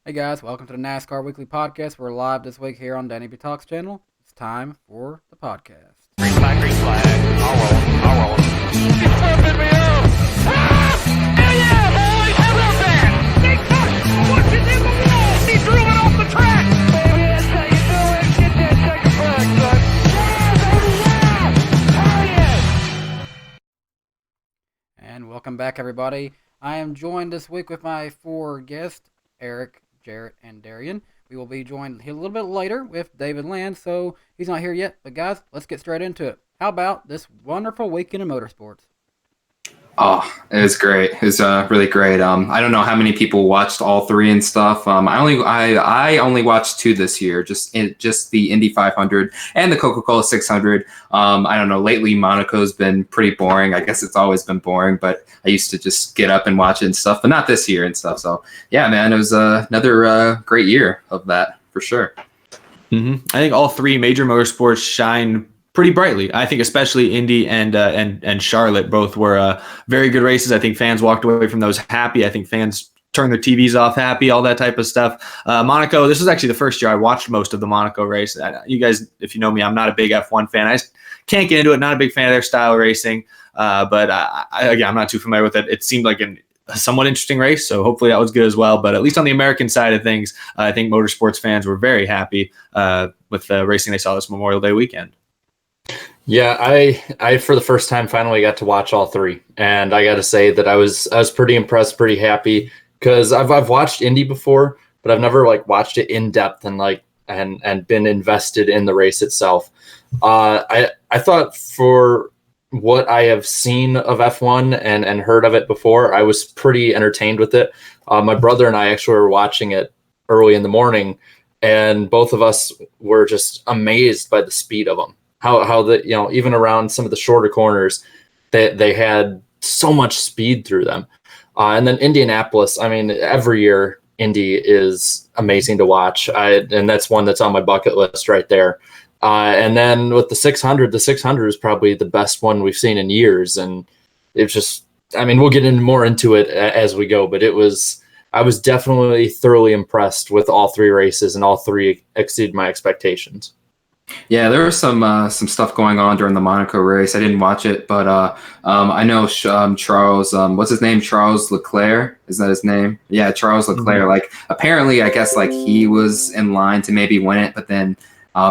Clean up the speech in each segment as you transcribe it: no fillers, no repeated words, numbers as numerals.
Hey guys, welcome to the NASCAR Weekly Podcast. We're live this week here on Danny B Talks channel. It's time for the podcast. Green flag, green flag. I'll roll him, I'll roll him. He's flipping me off! Ah! Hell yeah, boys! I love that! Big touch! Watches in the wall! He threw it off the track! Baby, that's how you do it! Get that second flag, son! Yeah, baby, yeah! Hell yeah! And welcome back, everybody. I am joined this week with my four guests, Eric, Jarrett, and Darian. We will be joined a little bit later with David Land, so he's not here yet. But guys, let's get straight into it. How about this wonderful weekend in motorsports? Oh, it was great. It was really great. I don't know how many people watched all three and stuff. I only watched two this year, just the Indy 500 and the Coca-Cola 600. I don't know. Lately, Monaco's been pretty boring. I guess it's always been boring, but I used to just get up and watch it and stuff, but not this year and stuff. So yeah, man, it was another great year of that for sure. I think all three major motorsports shine pretty brightly. I think especially Indy and Charlotte both were very good races. I think fans walked away from those happy. I think fans turned their TVs off happy, all that type of stuff. Monaco, this was actually the first year I watched most of the Monaco race. You guys, if you know me, I'm not a big F1 fan. I just can't get into it. Not a big fan of their style of racing. But again, I'm not too familiar with it. It seemed like a somewhat interesting race, so hopefully that was good as well. But at least on the American side of things, I think motorsports fans were very happy with the racing they saw this Memorial Day weekend. Yeah, I for the first time finally got to watch all three, and I got to say that I was pretty impressed, pretty happy because I've watched Indy before, but I've never watched it in depth and been invested in the race itself. I thought for what I have seen of F1 and heard of it before, I was pretty entertained with it. My brother and I actually were watching it early in the morning, and both of us were just amazed by the speed of them. How even around some of the shorter corners, they had so much speed through them. And then Indianapolis, I mean, every year Indy is amazing to watch. And that's one that's on my bucket list right there. And then with the 600 is probably the best one we've seen in years. And it's just, I mean, we'll get more into it as we go, but I was definitely thoroughly impressed with all three races, and all three exceeded my expectations. Yeah, there was some stuff going on during the Monaco race. I didn't watch it, but I know Charles. What's his name? Charles Leclerc. Is that his name? Yeah, Charles Leclerc. Mm-hmm. Like apparently, I guess he was in line to maybe win it, but then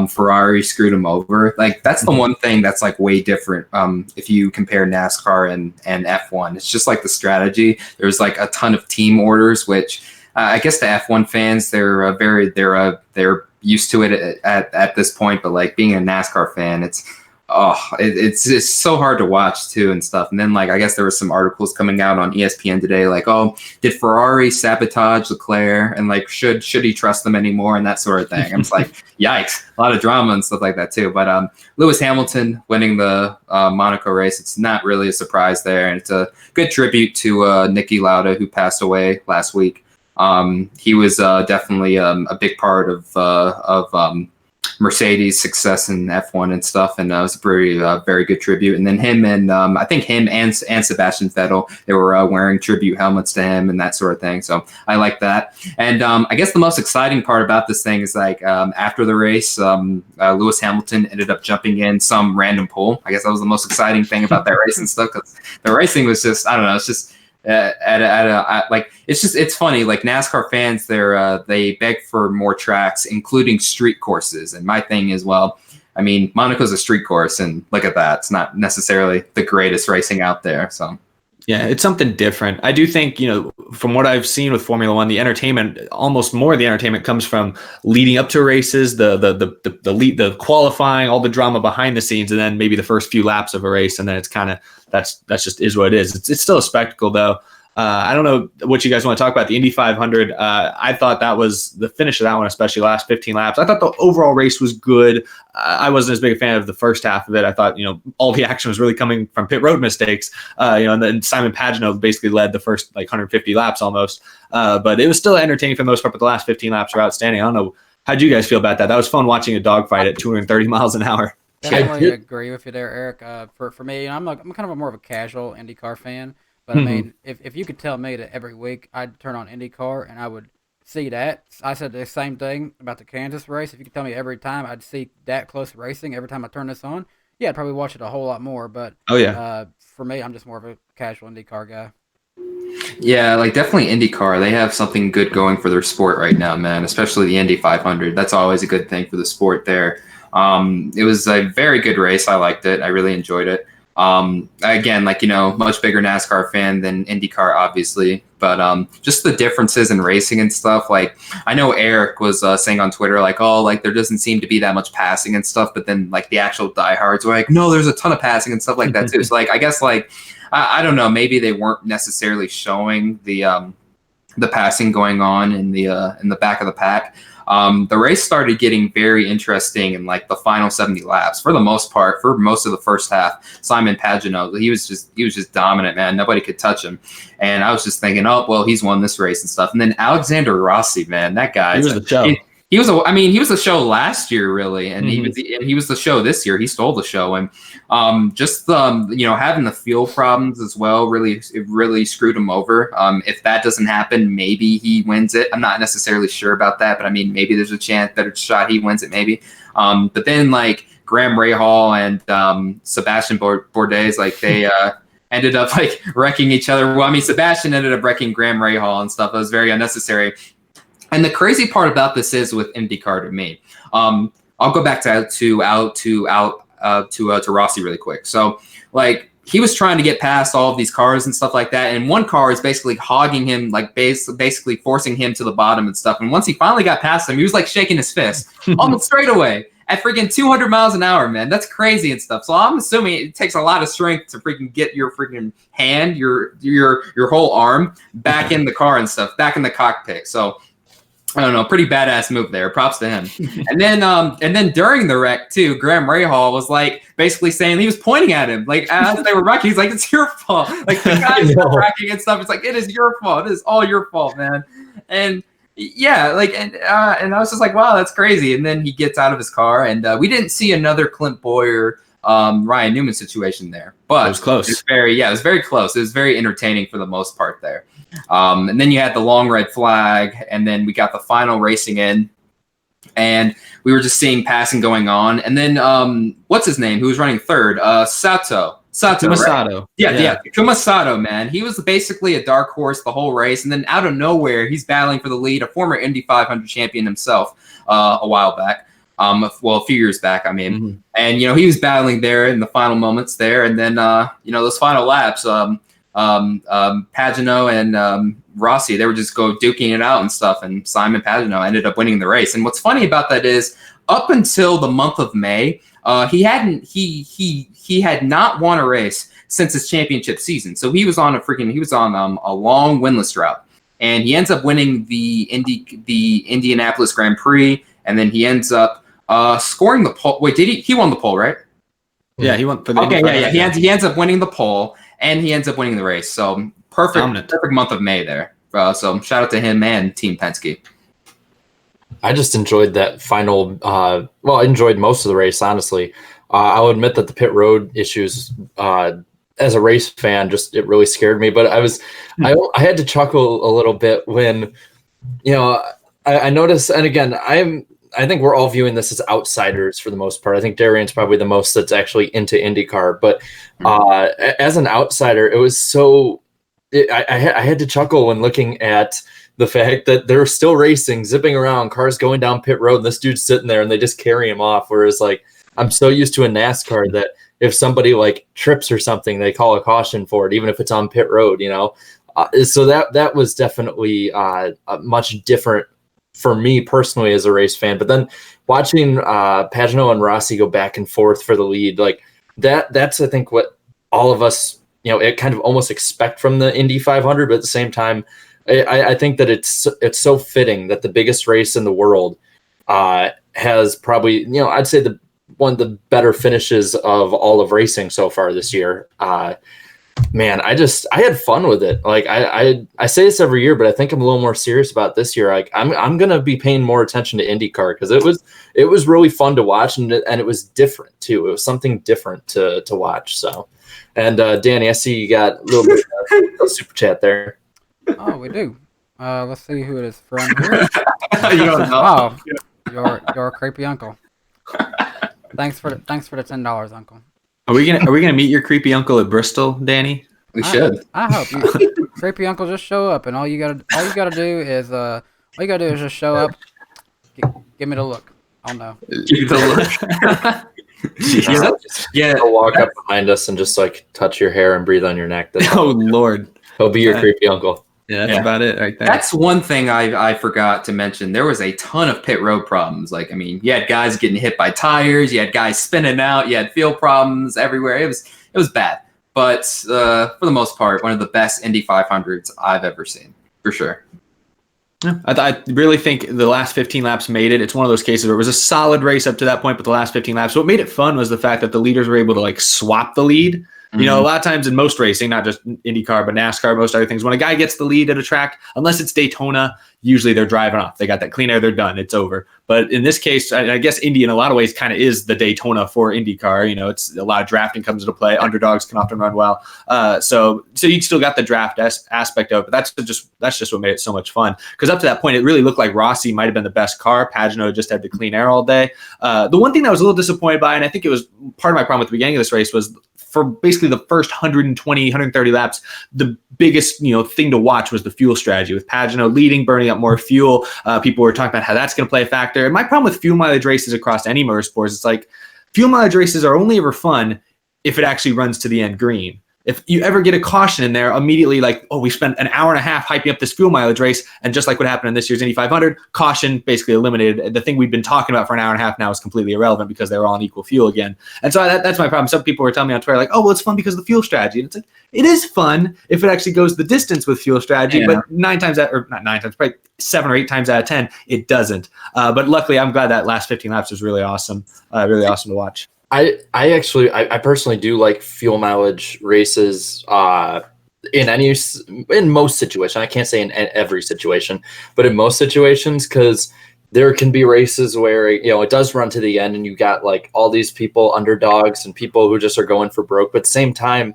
Ferrari screwed him over. Like that's the one thing that's way different. If you compare NASCAR and F1, it's just the strategy. There's a ton of team orders, which I guess the F1 fans they're used to it at this point, but being a NASCAR fan, it's so hard to watch too and stuff. And then I guess there were some articles coming out on ESPN today, oh, did Ferrari sabotage Leclerc, and should he trust them anymore, and that sort of thing. I'm just yikes, a lot of drama and stuff like that too. But Lewis Hamilton winning the Monaco race, it's not really a surprise there, and it's a good tribute to Nicky Lauda, who passed away last week. He was definitely a big part of Mercedes' success in F1 and stuff, and it was a very good tribute. And then him and I think him and Sebastian Vettel, they were wearing tribute helmets to him and that sort of thing. So I like that. And I guess the most exciting part about this thing is after the race, Lewis Hamilton ended up jumping in some random pole. I guess that was the most exciting thing about that race and stuff, because the racing was just, I don't know, it's just. It's funny. NASCAR fans, they beg for more tracks, including street courses. And my thing is, well, I mean, Monaco's a street course, and look at that. It's not necessarily the greatest racing out there. So. Yeah, it's something different. I do think, from what I've seen with Formula One, the entertainment, almost more of the entertainment comes from leading up to races, the qualifying, all the drama behind the scenes, and then maybe the first few laps of a race, and then it's kind of that's just is what it is. It's still a spectacle, though. I don't know what you guys want to talk about. The Indy 500, I thought that was the finish of that one, especially last 15 laps. I thought the overall race was good. I wasn't as big a fan of the first half of it. I thought, all the action was really coming from pit road mistakes. And then Simon Pagenaud basically led the first 150 laps almost. But it was still entertaining for the most part, but the last 15 laps were outstanding. I don't know. How'd you guys feel about that? That was fun watching a dogfight at 230 miles an hour. Definitely agree with you there, Eric. For me, I'm kind of more of a casual IndyCar fan. But I mean, if you could tell me that every week I'd turn on IndyCar and I would see that. I said the same thing about the Kansas race. If you could tell me every time I'd see that close racing every time I turn this on, yeah, I'd probably watch it a whole lot more. But Oh yeah. for me, I'm just more of a casual IndyCar guy. Yeah, like definitely IndyCar. They have something good going for their sport right now, man. Especially the Indy 500. That's always a good thing for the sport there. It was a very good race. I liked it. I really enjoyed it. Again, like much bigger NASCAR fan than IndyCar, obviously. But just the differences in racing and stuff. Like I know Eric was saying on Twitter, like, oh, like there doesn't seem to be that much passing and stuff. But then like the actual diehards were like, no, there's a ton of passing and stuff like that too. So like I guess like. I don't know. Maybe they weren't necessarily showing the passing going on in the back of the pack. The race started getting very interesting in like the final 70 laps. For the most part, for most of the first half, Simon Pagenaud, he was just dominant, man. Nobody could touch him. And I was just thinking, oh well, he's won this race and stuff. And then Alexander Rossi, man, that guy. He was the show. He was the show last year, really, and he was the show this year. He stole the show, and having the fuel problems as well really screwed him over. If that doesn't happen, maybe he wins it. I'm not necessarily sure about that, but I mean, maybe there's a better shot he wins it, maybe. But then like Graham Rahal and Sebastian Bourdais, like they ended up like wrecking each other. Well, I mean, Sebastian ended up wrecking Graham Rahal and stuff. It was very unnecessary. And the crazy part about this is with IndyCar to me. I'll go back to Rossi really quick. So like he was trying to get past all of these cars and stuff like that, and one car is basically hogging him, like basically forcing him to the bottom and stuff. And once he finally got past him, he was like shaking his fist on the straightaway at freaking 200 miles an hour, man. That's crazy and stuff. So I'm assuming it takes a lot of strength to freaking get your freaking hand, your whole arm back in the car and stuff, back in the cockpit. So I don't know, pretty badass move there. Props to him. And then during the wreck too, Graham Rahal was like basically saying, he was pointing at him like as they were wrecking. He's like, "It's your fault." Like the guys were wrecking and stuff. It's like, it is your fault. It is all your fault, man. And yeah, like and I was just like, wow, that's crazy. And then he gets out of his car, and we didn't see another Clint Bowyer, Ryan Newman situation there, but it was close. It was very close. It was very entertaining for the most part there. And then you had the long red flag, and then we got the final racing in, and we were just seeing passing going on. And then what's his name? Who was running third? Sato. Sato. Right? Yeah. Kuma Sato, man. He was basically a dark horse the whole race, and then out of nowhere, he's battling for the lead. A former Indy 500 champion himself, a while back. A few years back, I mean. And he was battling there in the final moments there, and then those final laps. Pagenaud and Rossi, they were just duking it out and stuff, and Simon Pagenaud ended up winning the race. And what's funny about that is, up until the month of May, he had not won a race since his championship season. So he was on a long winless drought, and he ends up winning the Indianapolis Grand Prix, and then he ends up scoring the pole. Wait, he won the pole, right? Yeah, he won for the Okay, yeah. He ends up winning the pole, and he ends up winning the race. So perfect month of May there. So shout out to him and Team Penske. I just enjoyed that final. I enjoyed most of the race, honestly. I'll admit that the pit road issues, as a race fan, it really scared me. But I had to chuckle a little bit when, I noticed. And again, I think we're all viewing this as outsiders for the most part. I think Darian's probably the most that's actually into IndyCar. But as an outsider, it was so. I had to chuckle when looking at the fact that they're still racing, zipping around, cars going down pit road, and this dude's sitting there, and they just carry him off. Whereas, like, I'm so used to a NASCAR that if somebody like trips or something, they call a caution for it, even if it's on pit road. So that was definitely much different for me personally as a race fan. But then watching Pagenaud and Rossi go back and forth for the lead, like that's I think what all of us, it kind of almost expect from the Indy 500. But at the same time, I think that it's so fitting that the biggest race in the world has probably, I'd say one of the better finishes of all of racing so far this year. Man, I had fun with it. Like I say this every year, but I think I'm a little more serious about this year. Like I'm gonna be paying more attention to IndyCar because it was really fun to watch, and it was different too. It was something different to watch. So, and Danny, I see you got a little bit of super chat there. Oh, we do. Let's see who it is from here. You don't know. Oh, your creepy uncle. Thanks for the $10, uncle. Are we gonna meet your creepy uncle at Bristol, Danny? We should. I hope you, creepy uncle, just show up, and all you gotta do is just show up. Give me the look. I'll know. Give the look. He'll walk up behind us and just like touch your hair and breathe on your neck. Oh Lord, he'll be your creepy uncle. yeah, that's about it right there. That's one thing I forgot to mention. There was a ton of pit road problems. Like, I mean, you had guys getting hit by tires, you had guys spinning out, you had fuel problems everywhere. It was bad. But for the most part, one of the best Indy 500s I've ever seen, for sure. Yeah, I really think the last 15 laps made it. It's one of those cases where it was a solid race up to that point, but the last 15 laps. What made it fun was the fact that the leaders were able to like swap the lead. You know, a lot of times in most racing, not just IndyCar, but NASCAR, most other things, when a guy gets the lead at a track, unless it's Daytona, usually they're driving off. They got that clean air, they're done, it's over. But in this case, I guess Indy in a lot of ways kind of is the Daytona for IndyCar. You know, it's a lot of drafting comes into play. Underdogs can often run well. So you still got the draft aspect of it. But that's just what made it so much fun. Because up to that point, it really looked like Rossi might have been the best car. Pagenaud just had the clean air all day. The one thing that I was a little disappointed by, and I think it was part of my problem at the beginning of this race, was for basically the first 120, 130 laps, the biggest thing to watch was the fuel strategy with Pagenaud leading, burning up more fuel. People were talking about how that's going to play a factor. And my problem with fuel mileage races across any motorsports, it's like fuel mileage races are only ever fun if it actually runs to the end green. If you ever get a caution in there, immediately like, oh, we spent an hour and a half hyping up this fuel mileage race, and just like what happened in this year's Indy 500, caution basically eliminated. The thing we've been talking about for an hour and a half now is completely irrelevant because they were all on equal fuel again. And so that's my problem. Some people were telling me on Twitter like, oh, well, it's fun because of the fuel strategy. And it's like, it is fun if it actually goes the distance with fuel strategy, but probably 7 or 8 times out of 10, it doesn't. But luckily, I'm glad that last 15 laps was really awesome to watch. I personally do like fuel mileage races in most situations. I can't say in every situation, but in most situations, because there can be races where it does run to the end and you got like all these people, underdogs, and people who just are going for broke. But at the same time,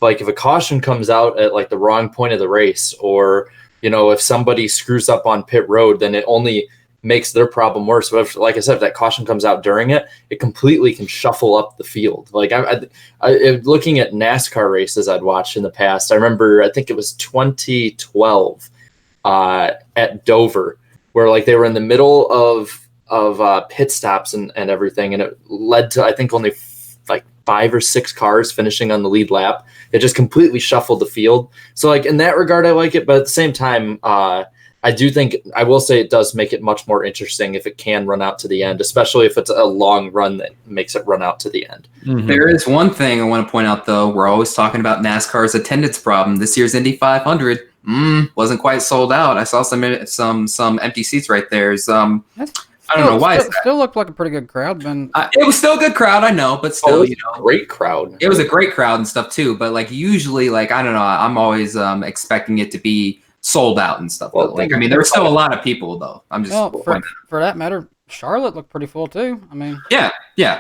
like if a caution comes out at like the wrong point of the race, or if somebody screws up on pit road, then it only makes their problem worse. But if, like I said, if that caution comes out during it, it completely can shuffle up the field. Like I looking at NASCAR races I'd watched in the past, I remember, I think it was 2012 at Dover, where like they were in the middle of pit stops and everything, and it led to I think only like 5 or 6 cars finishing on the lead lap. It just completely shuffled the field. So like in that regard, I like it, but at the same time, I do think, I will say, it does make it much more interesting if it can run out to the end, especially if it's a long run that makes it run out to the end. Mm-hmm. There is one thing I want to point out, though. We're always talking about NASCAR's attendance problem. This year's Indy 500 wasn't quite sold out. I saw some empty seats right there. I don't know why. Still looked like a pretty good crowd. It was still a good crowd, I know, but still, great crowd. It was a great crowd and stuff too. But like usually, like I don't know, I'm always expecting it to be sold out and stuff. Well, like I mean, there were still a lot of people though. I'm just for that matter, Charlotte looked pretty full too. I mean, yeah,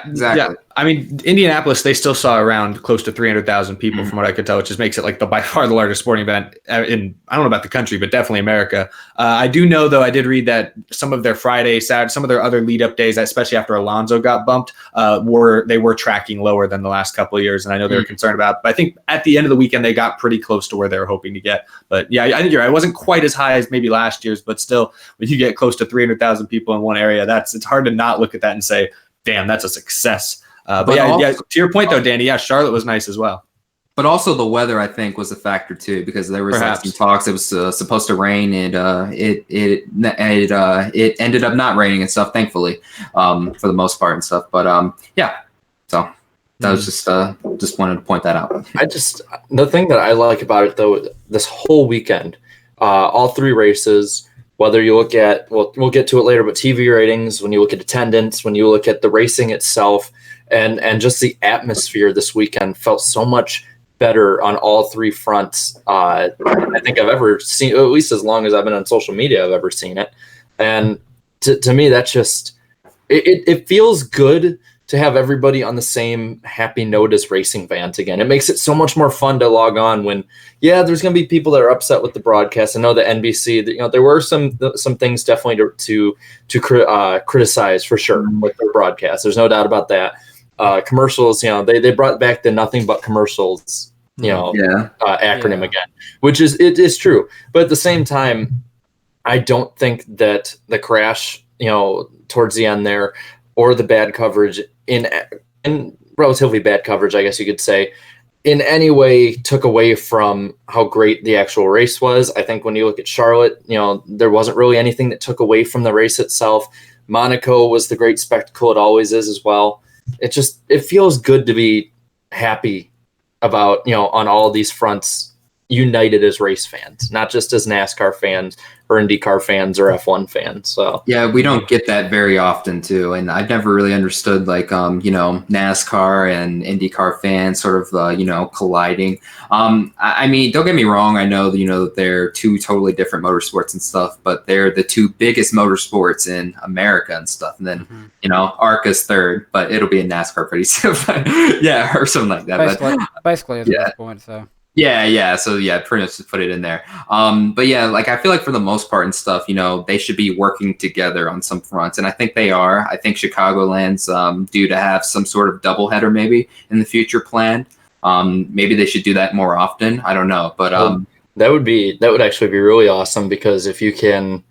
exactly. Yeah, I mean, Indianapolis, they still saw around close to 300,000 people from what I could tell, which just makes it like by far the largest sporting event in, I don't know about the country, but definitely America. I do know, though, I did read that some of their Friday, Saturday, some of their other lead up days, especially after Alonso got bumped, were tracking lower than the last couple of years. And I know they were concerned about it. But I think at the end of the weekend, they got pretty close to where they were hoping to get. But yeah, I think you're right. It wasn't quite as high as maybe last year's, but still, when you get close to 300,000 people in one area, it's hard to not look at that and say, damn, that's a success. But yeah, to your point though, Danny, Charlotte was nice as well. But also the weather, I think, was a factor too, because there was like, some talks. It was supposed to rain, and it ended up not raining and stuff, thankfully, for the most part and stuff. But yeah, so that was just wanted to point that out. The thing that I like about it though, this whole weekend, all 3 races. Whether you look at, we'll get to it later, but TV ratings, when you look at attendance, when you look at the racing itself, and just the atmosphere this weekend felt so much better on all 3 fronts. I think I've ever seen, at least as long as I've been on social media, I've ever seen it. And to me, that's just, it feels good to have everybody on the same happy note as racing fans again. It makes it so much more fun to log on when, there's going to be people that are upset with the broadcast. I know the NBC, there were some things definitely to criticize for sure with their broadcast. There's no doubt about that. Commercials, they brought back the nothing but commercials, acronym again, which is true. But at the same time, I don't think that the crash, towards the end there, or the bad coverage in relatively bad coverage, I guess you could say, in any way took away from how great the actual race was. I think when you look at Charlotte, there wasn't really anything that took away from the race itself. Monaco was the great spectacle it always is as well. It feels good to be happy about, on all these fronts, united as race fans, not just as NASCAR fans or IndyCar fans or F1 fans. So we don't get that very often too, and I've never really understood NASCAR and IndyCar fans sort of colliding. I mean, don't get me wrong, I know that they're two totally different motorsports and stuff, but they're the two biggest motorsports in America and stuff, and then ARCA's third, but it'll be in NASCAR pretty soon. Or something like that. Basically, it's the point. So pretty much just put it in there. I feel like for the most part and stuff, they should be working together on some fronts, and I think they are. I think Chicagoland's due to have some sort of doubleheader maybe in the future planned. Maybe they should do that more often. I don't know, but that would actually be really awesome, because if you can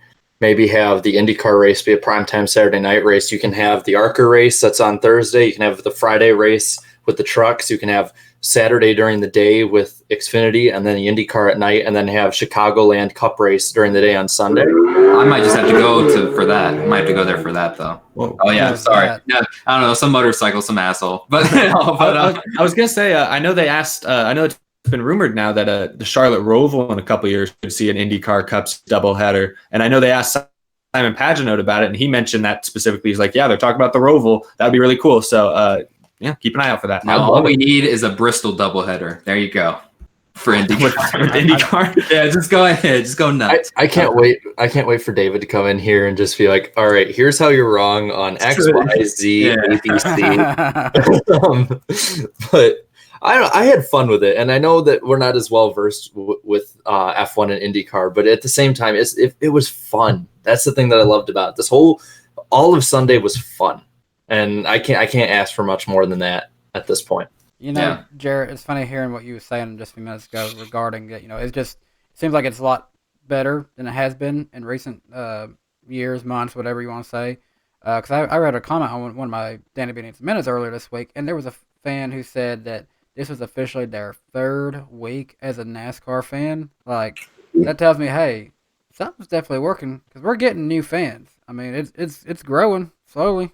maybe have the IndyCar race be a primetime Saturday night race, you can have the ARCA race that's on Thursday, you can have the Friday race with the trucks, you can have Saturday during the day with Xfinity, and then the IndyCar at night, and then have Chicagoland Cup race during the day on Sunday. I might just have to go for that. I might have to go there for that though. Whoa. Oh yeah, sorry. No, I don't know, some motorcycle, some asshole. But, I was gonna say, I know they asked. I know it's been rumored now that the Charlotte Roval in a couple of years could see an IndyCar Cups doubleheader, and I know they asked Simon Pagenaud about it, and he mentioned that specifically. He's like, they're talking about the Roval. That'd be really cool. So. Keep an eye out for that. Now, all we need is a Bristol doubleheader. There you go. For IndyCar. Just go ahead. Just go nuts. I can't wait. I can't wait for David to come in here and just be like, all right, here's how you're wrong on X, Y, Z, A, B, C. But I had fun with it. And I know that we're not as well versed with F1 and IndyCar, but at the same time, it was fun. That's the thing that I loved about it. All of Sunday was fun. And I can't ask for much more than that at this point. Jarrett, it's funny hearing what you were saying just a few minutes ago regarding it. It seems like it's a lot better than it has been in recent years, months, whatever you want to say. Because I read a comment on one of my Danny Bennett's Minutes earlier this week, and there was a fan who said that this was officially their third week as a NASCAR fan. Like, that tells me, hey, something's definitely working, because we're getting new fans. I mean, it's growing slowly.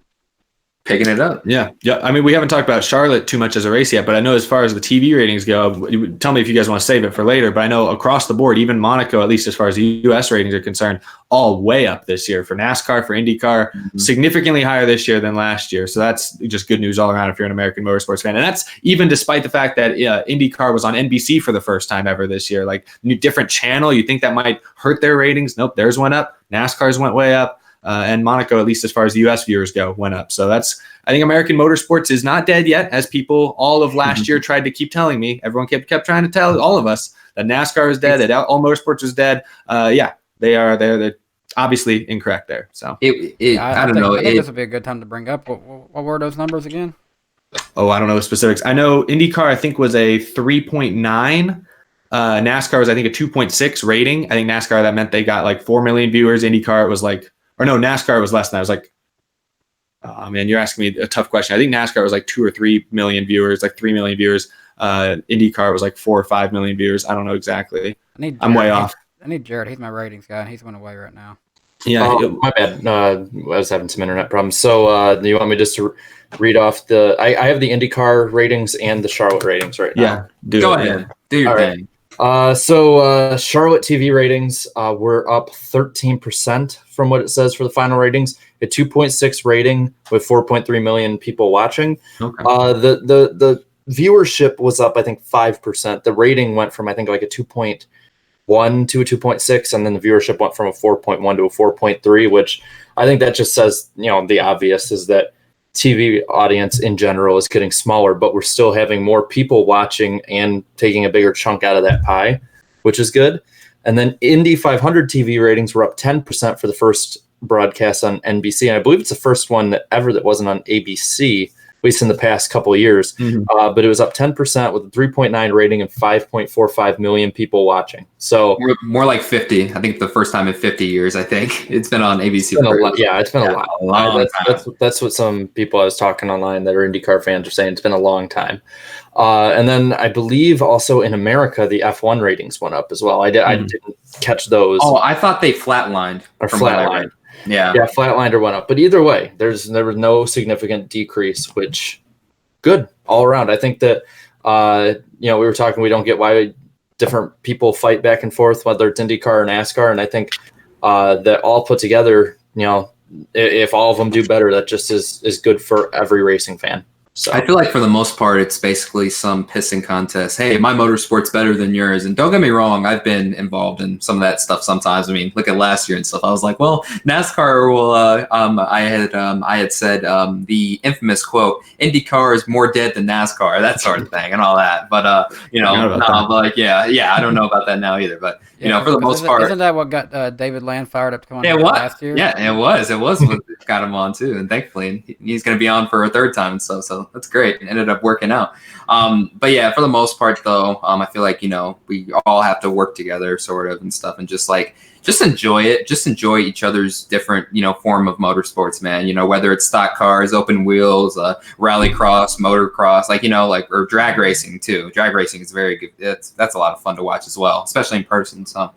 Picking it up. Yeah. I mean, we haven't talked about Charlotte too much as a race yet, but I know as far as the TV ratings go, tell me if you guys want to save it for later, but I know across the board, even Monaco, at least as far as the U.S. ratings are concerned, all way up this year for NASCAR, for IndyCar, significantly higher this year than last year. So that's just good news all around if you're an American motorsports fan. And that's even despite the fact that IndyCar was on NBC for the first time ever this year. Like, new different channel, you think that might hurt their ratings? Nope, theirs went up. NASCAR's went way up. And Monaco, at least as far as the U.S. viewers go, went up. So I think American motorsports is not dead yet, as people all of last year tried to keep telling me. Everyone kept trying to tell all of us that NASCAR is dead, that all motorsports is dead. They're obviously incorrect there. So I don't know. I think this would be a good time to bring up. What were those numbers again? Oh, I don't know the specifics. I know IndyCar, I think, was a 3.9. NASCAR was, I think, a 2.6 rating. I think NASCAR, that meant they got like 4 million viewers. IndyCar, it was like, or no, NASCAR was less than that. I was like, oh man, you're asking me a tough question. I think NASCAR was like 2 or 3 million viewers, like 3 million viewers. IndyCar was like 4 or 5 million viewers. I don't know exactly. I'm way off. I need Jared. He's my ratings guy, and he's went away right now. Yeah, my bad. I was having some internet problems. So you want me just to read off I have the IndyCar ratings and the Charlotte ratings right now. Yeah, go ahead. Do your thing. So Charlotte TV ratings were up 13% from what it says for the final ratings. A 2.6 rating with 4.3 million people watching. Okay. The viewership was up, I think, 5%. The rating went from, I think, like a 2.1 to a 2.6, and then the viewership went from a 4.1 to a 4.3, which I think that just says, the obvious is that TV audience in general is getting smaller, but we're still having more people watching and taking a bigger chunk out of that pie, which is good. And then Indy 500 TV ratings were up 10% for the first broadcast on NBC. And I believe it's the first one that wasn't on ABC, at least in the past couple of years. But it was up 10% with a 3.9 rating and 5.45 million people watching. So more like 50. I think the first time in 50 years. I think it's been on ABC. It's been a lot. That's what some people I was talking online that are IndyCar fans are saying. It's been a long time. And then I believe also in America the F1 ratings went up as well. I didn't catch those. Oh, I thought they flatlined. Or flatlined. Yeah, flatlined or went up. But either way, there was no significant decrease, which good all around. I think that we were talking. We don't get why different people fight back and forth, whether it's IndyCar or NASCAR, and I think that all put together, if all of them do better, that just is good for every racing fan. So I feel like for the most part, it's basically some pissing contest. Hey, my motorsport's better than yours. And don't get me wrong, I've been involved in some of that stuff sometimes. I mean, look at last year and stuff. I was like, well, NASCAR will, I had said the infamous quote, IndyCar is more dead than NASCAR, that sort of thing and all that. But, I don't know about that now either. But, for the most part. Isn't that what got David Land fired up to come on last year? Yeah, it was. It was what got him on too. And thankfully, he's going to be on for a third time and stuff. So that's great. It ended up working out. But yeah, for the most part, though, I feel like, we all have to work together sort of and stuff and just enjoy it. Just enjoy each other's different, form of motorsports, man. Whether it's stock cars, open wheels, rallycross, motocross, or drag racing too. Drag racing is very good. That's a lot of fun to watch as well, especially in person. So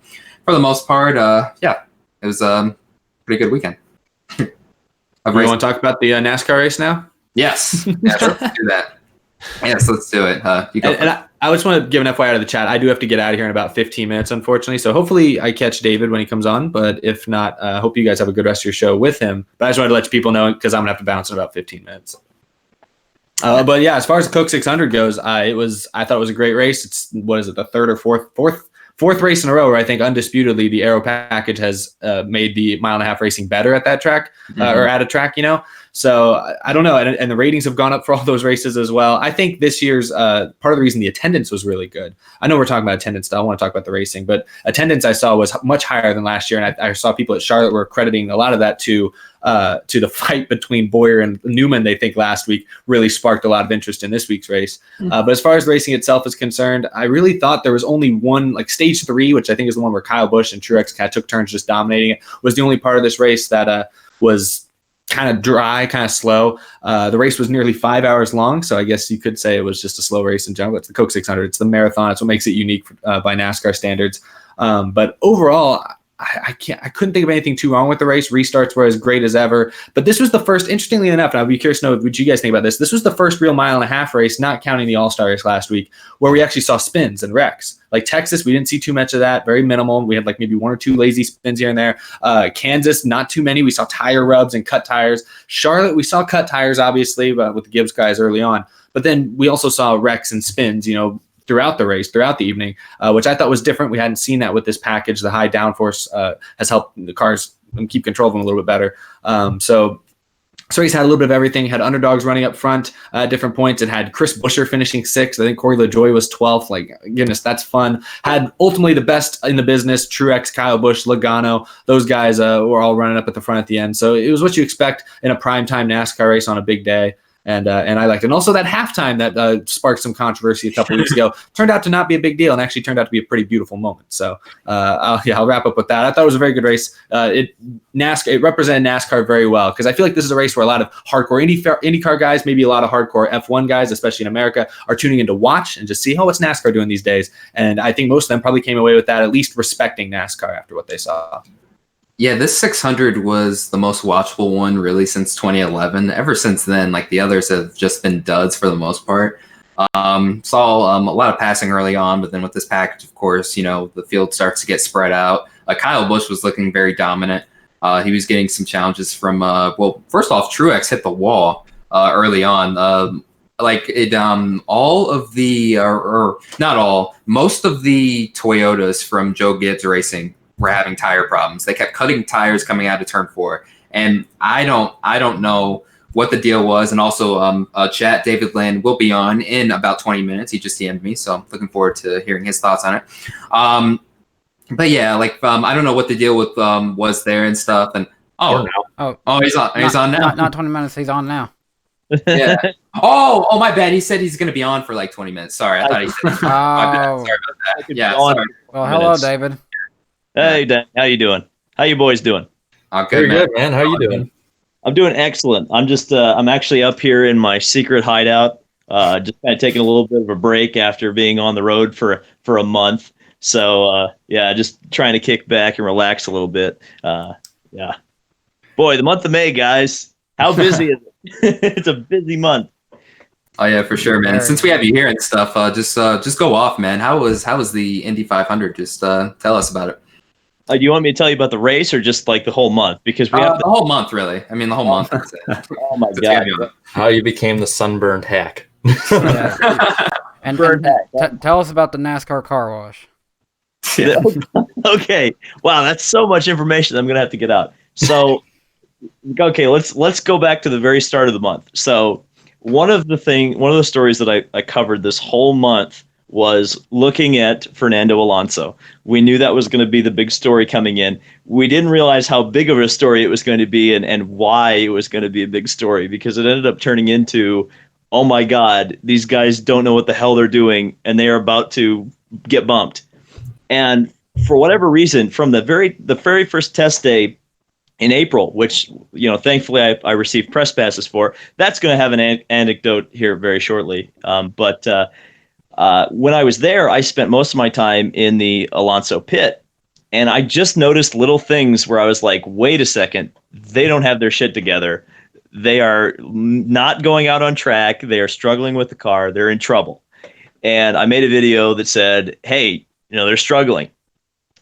for the most part, it was a pretty good weekend. You want to talk about the NASCAR race now? Yes. Let's do that. Yes, let's do it. I just want to give an FYI to the chat. I do have to get out of here in about 15 minutes, unfortunately. So hopefully I catch David when he comes on. But if not, I hope you guys have a good rest of your show with him. But I just wanted to let people know because I'm going to have to bounce in about 15 minutes. But yeah, as far as the Coke 600 goes, I thought it was a great race. It's, the third or fourth race in a row where I think undisputedly the aero package has made the mile-and-a-half racing better at that track or at a track, So I don't know. And the ratings have gone up for all those races as well. I think this year's part of the reason the attendance was really good. I know we're talking about attendance still. I want to talk about the racing, but attendance I saw was much higher than last year. And I saw people at Charlotte were crediting a lot of that to the fight between Boyer and Newman. They think last week really sparked a lot of interest in this week's race. But as far as the racing itself is concerned, I really thought there was only one, stage 3, which I think is the one where Kyle Busch and Truex kind of took turns just dominating it, was the only part of this race that was kind of dry, kind of slow. The race was nearly 5 hours long, so I guess you could say it was just a slow race in general. It's the Coke 600. It's the marathon. It's what makes it unique by NASCAR standards. But overall, I couldn't think of anything too wrong with the race. Restarts were as great as ever. But this was the first, interestingly enough, and I'd be curious to know what you guys think about this. This was the first real mile-and-a-half race, not counting the All-Star race last week, where we actually saw spins and wrecks. Like Texas, we didn't see too much of that, very minimal. We had maybe 1 or 2 lazy spins here and there. Kansas, not too many. We saw tire rubs and cut tires. Charlotte, we saw cut tires, obviously, with the Gibbs guys early on. But then we also saw wrecks and spins, throughout the race, throughout the evening, which I thought was different. We hadn't seen that with this package. The high downforce has helped the cars keep control of them a little bit better. So race had a little bit of everything. Had underdogs running up front at different points. It had Chris Buescher finishing 6th. I think Corey LaJoie was 12th. Goodness, that's fun. Had ultimately the best in the business, Truex, Kyle Busch, Logano. Those guys were all running up at the front at the end. So it was what you expect in a primetime NASCAR race on a big day. And I liked it. And also that halftime that sparked some controvery a couple weeks ago turned out to not be a big deal and actually turned out to be a pretty beautiful moment. So I'll wrap up with that. I thought it was a very good race. It represented NASCAR very well because I feel like this is a race where a lot of hardcore IndyCar guys, maybe a lot of hardcore F1 guys, especially in America, are tuning in to watch and just see, what's NASCAR doing these days? And I think most of them probably came away with that, at least respecting NASCAR after what they saw. Yeah, this 600 was the most watchable one really since 2011. Ever since then, the others have just been duds for the most part. Saw a lot of passing early on, but then with this package, of course, the field starts to get spread out. Kyle Busch was looking very dominant. He was getting some challenges from, first off, Truex hit the wall early on. All of the, or not all, most of the Toyotas from Joe Gibbs Racing were having tire problems. They kept cutting tires coming out of turn 4. And I don't know what the deal was, and also chat. David Lynn will be on in about 20 minutes. He just DM'd me, so I'm looking forward to hearing his thoughts on it. But yeah, like I don't know what the deal with was there and stuff. And he's on now. Not 20 minutes. He's on now. Yeah. Oh, my bad. He said he's gonna be on for like 20 minutes. Sorry, I thought he said. My bad. Sorry about that. Yeah. Sorry. Well, hello, David. Hey, Dan. How you doing? How you boys doing? Good, man. How you doing? I'm doing excellent. I'm just I'm actually up here in my secret hideout. Just kind of taking a little bit of a break after being on the road for a month. So yeah, just trying to kick back and relax a little bit. Yeah. Boy, the month of May, guys. How busy is it? It's a busy month. Oh yeah, for sure, man. Since we have you here and stuff, just go off, man. How was the Indy 500? Just tell us about it. Do you want me to tell you about the race or just like the whole month? Because we have the whole month, really. I mean, the whole month. Oh my god! How you became the sunburned hack. And tell us about the NASCAR car wash. Yeah. Okay. Wow, that's so much information I'm gonna have to get out. So, okay, let's go back to the very start of the month. So, one of the stories that I covered this whole month was looking at Fernando Alonso. We knew that was going to be the big story coming in. We didn't realize how big of a story it was going to be and why it was going to be a big story, because it ended up turning into, oh my God, these guys don't know what the hell they're doing and they are about to get bumped. And for whatever reason, from the very first test day in April, which, thankfully I received press passes for, that's going to have an anecdote here very shortly. But when I was there, I spent most of my time in the Alonso pit, and I just noticed little things where I was like, wait a second, they don't have their shit together. They are not going out on track. They are struggling with the car. They're in trouble. And I made a video that said, hey, they're struggling.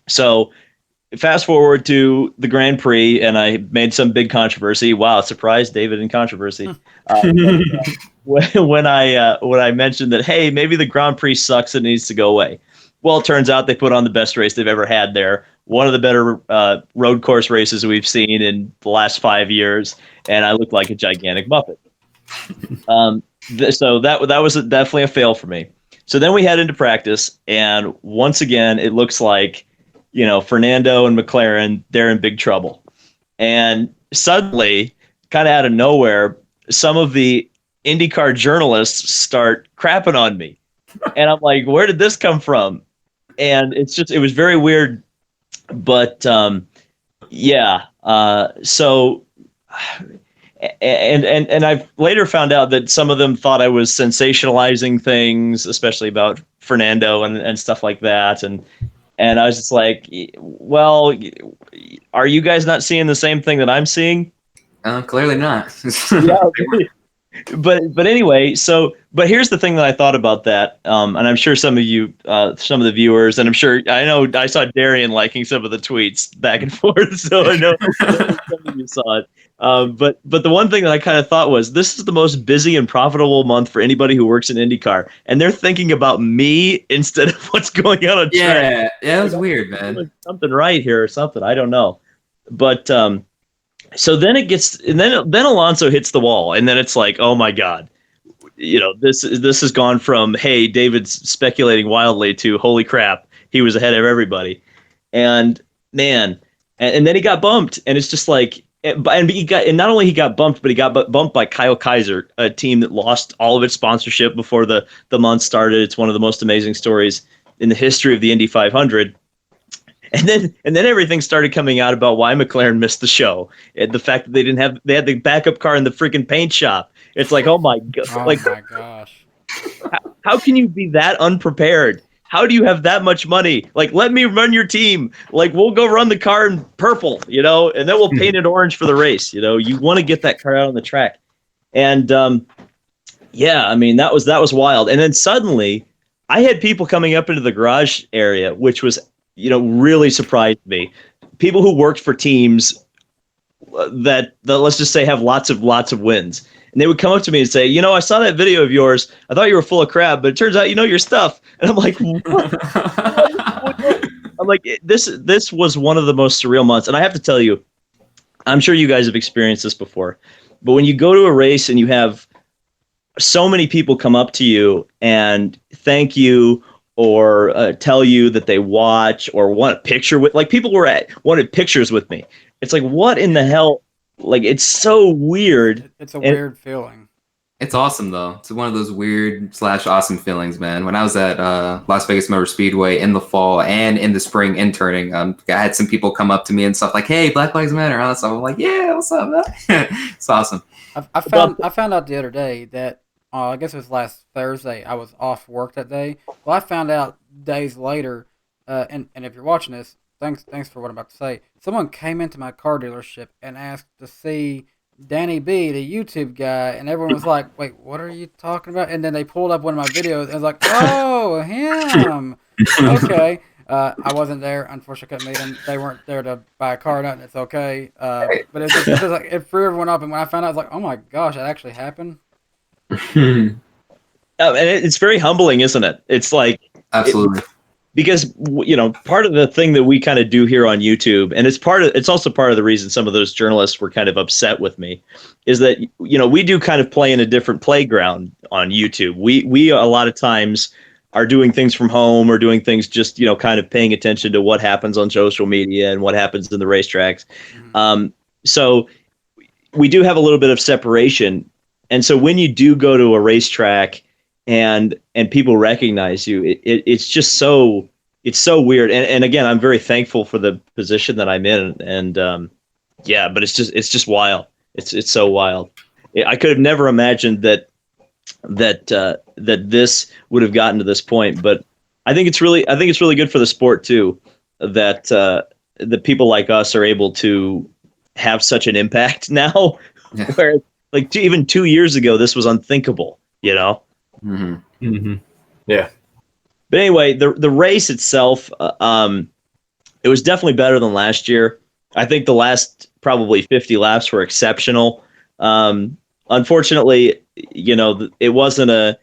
So fast forward to the Grand Prix, and I made some big controversy. Wow, surprise, David in controversy. When I mentioned that, hey, maybe the Grand Prix sucks and needs to go away. Well, it turns out they put on the best race they've ever had there. One of the better road course races we've seen in the last 5 years, and I looked like a gigantic Muppet. So that was definitely a fail for me. So then we head into practice, and once again, it looks like, Fernando and McLaren, they're in big trouble. And suddenly, kind of out of nowhere, some of the IndyCar journalists start crapping on me. And I'm like, where did this come from? And it was very weird. But yeah. So, and I've later found out that some of them thought I was sensationalizing things, especially about Fernando and stuff like that. And I was just like, well, are you guys not seeing the same thing that I'm seeing? Clearly not. Yeah. But anyway, but here's the thing that I thought about that, and I'm sure some of you, some of the viewers, and I know I saw Darian liking some of the tweets back and forth, so I know some of you saw it. But the one thing that I kind of thought was, this is the most busy and profitable month for anybody who works in IndyCar, and they're thinking about me instead of what's going on track. Yeah, it was weird, man. Something right here or something, I don't know. But so then then Alonso hits the wall, and then it's like, oh my God, this has gone from, hey, David's speculating wildly, to holy crap, he was ahead of everybody. And man, and then he got bumped, and it's just like, and not only he got bumped, but he got bumped by Kyle Kaiser, a team that lost all of its sponsorship before the month started. It's one of the most amazing stories in the history of the Indy 500. And then everything started coming out about why McLaren missed the show, and the fact that they had the backup car in the freaking paint shop. It's like, oh my god, Oh my gosh. How can you be that unprepared? How do you have that much money? Like, let me run your team. Like, we'll go run the car in purple, and then we'll paint it orange for the race. You want to get that car out on the track. And yeah, I mean, that was wild. And then suddenly I had people coming up into the garage area, which was, really surprised me. People who worked for teams that let's just say have lots of wins. And they would come up to me and say, I saw that video of yours. I thought you were full of crap, but it turns out you know your stuff. And I'm like, what? I'm like, this was one of the most surreal months. And I have to tell you, I'm sure you guys have experienced this before. But when you go to a race and you have so many people come up to you and thank you or tell you that they watch or want a picture with, like people wanted pictures with me. It's like, what in the hell? Like, it's so weird. It's a weird feeling. It's awesome though. It's one of those weird / awesome feelings, man. When I was at Las Vegas Motor Speedway in the fall and in the spring interning, I had some people come up to me and stuff like, "Hey, Black Lives Matter," and all that stuff. I'm like, "Yeah, what's up, man?" It's awesome. I found out the other day that I guess it was last Thursday. I was off work that day. Well, I found out days later, and if you're watching this, thanks for what I'm about to say. Someone came into my car dealership and asked to see Danny B, the YouTube guy, and everyone was like, "Wait, what are you talking about?" And then they pulled up one of my videos and was like, "Oh, him." Okay. I wasn't there. Unfortunately, I couldn't meet them. They weren't there to buy a car, nothing. It's okay. But it's just like it threw everyone up. And when I found out, I was like, "Oh my gosh, that actually happened." And it's very humbling, isn't it? It's like Absolutely. because part of the thing that we kind of do here on YouTube, and it's also part of the reason some of those journalists were kind of upset with me, is that we do kind of play in a different playground on YouTube. We a lot of times are doing things from home or doing things just kind of paying attention to what happens on social media and what happens in the racetracks. Mm-hmm. So we do have a little bit of separation, and so when you do go to a racetrack and people recognize you, it's just so weird. And again, I'm very thankful for the position that I'm in. And but it's just wild. It's so wild. I could have never imagined that this would have gotten to this point. But I think it's really good for the sport too, that the people like us are able to have such an impact now, Yeah. where like even 2 years ago, this was unthinkable, Mm-hmm. Mm-hmm. Yeah. But anyway, the race itself, it was definitely better than last year. I think the last probably 50 laps were exceptional. Unfortunately, it wasn't a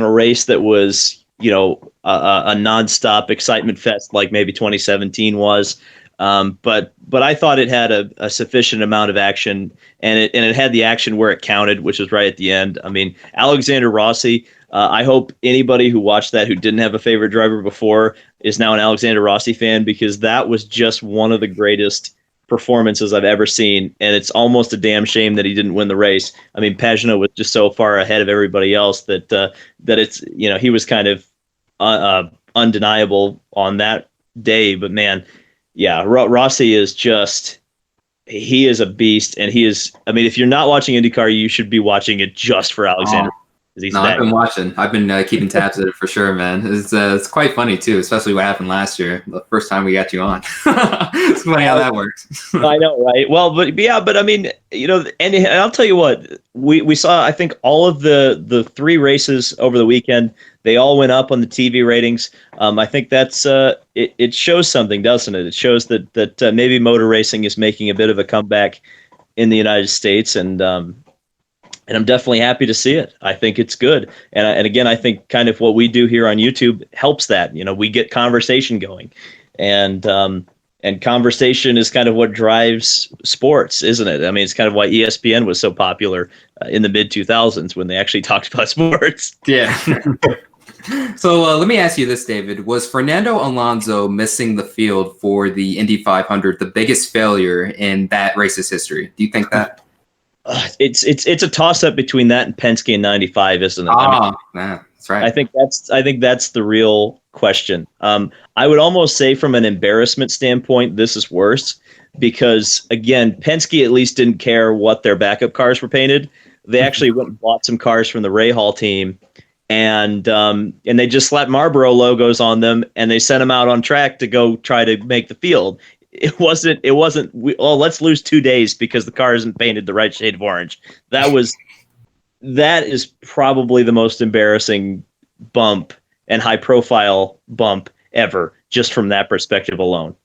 race that was a nonstop excitement fest like maybe 2017 was. But I thought it had a sufficient amount of action, and it had the action where it counted, which was right at the end. I mean, Alexander Rossi. I hope anybody who watched that who didn't have a favorite driver before is now an Alexander Rossi fan, because that was just one of the greatest performances I've ever seen, and it's almost a damn shame that he didn't win the race. I mean, Pagenaud was just so far ahead of everybody else that it's he was kind of undeniable on that day. But man. Yeah, Rossi is he is a beast, and he is. I mean, if you're not watching IndyCar, you should be watching it just for Alexander. I've been watching. I've been keeping tabs at it for sure, man. It's quite funny too, especially what happened last year, the first time we got you on. It's funny how that works. I know, right? Well, but I mean, and I'll tell you what, we saw. I think all of the 3 races over the weekend, they all went up on the TV ratings. I think that's it shows something, doesn't it? It shows that maybe motor racing is making a bit of a comeback in the United States, and I'm definitely happy to see it. I think it's good. And again, I think kind of what we do here on YouTube helps that. We get conversation going. And conversation is kind of what drives sports, isn't it? I mean, it's kind of why ESPN was so popular in the mid-2000s when they actually talked about sports. Yeah. So let me ask you this, David. Was Fernando Alonso missing the field for the Indy 500 the biggest failure in that race's history? Do you think that? It's a toss-up between that and Penske in '95, isn't it? That's right. I think that's the real question. I would almost say from an embarrassment standpoint, this is worse because, again, Penske at least didn't care what their backup cars were painted. They actually went and bought some cars from the Rahal team, and they just slapped Marlboro logos on them, and they sent them out on track to go try to make the field. It wasn't. Let's lose 2 days because the car isn't painted the right shade of orange. That is probably the most embarrassing bump and high profile bump ever, just from that perspective alone.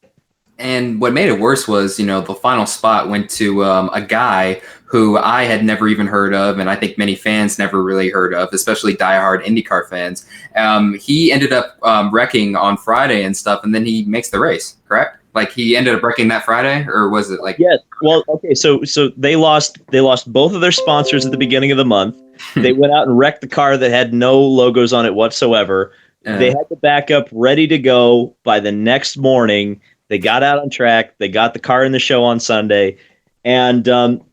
And what made it worse was, the final spot went to a guy who I had never even heard of, and I think many fans never really heard of, especially diehard IndyCar fans. He ended up wrecking on Friday and stuff, and then he makes the race, correct? Like he ended up wrecking that Friday, or was it like? Yes. Well, okay. So they lost both of their sponsors at the beginning of the month. They went out and wrecked the car that had no logos on it whatsoever. They had the backup ready to go by the next morning. They got out on track. They got the car in the show on Sunday. And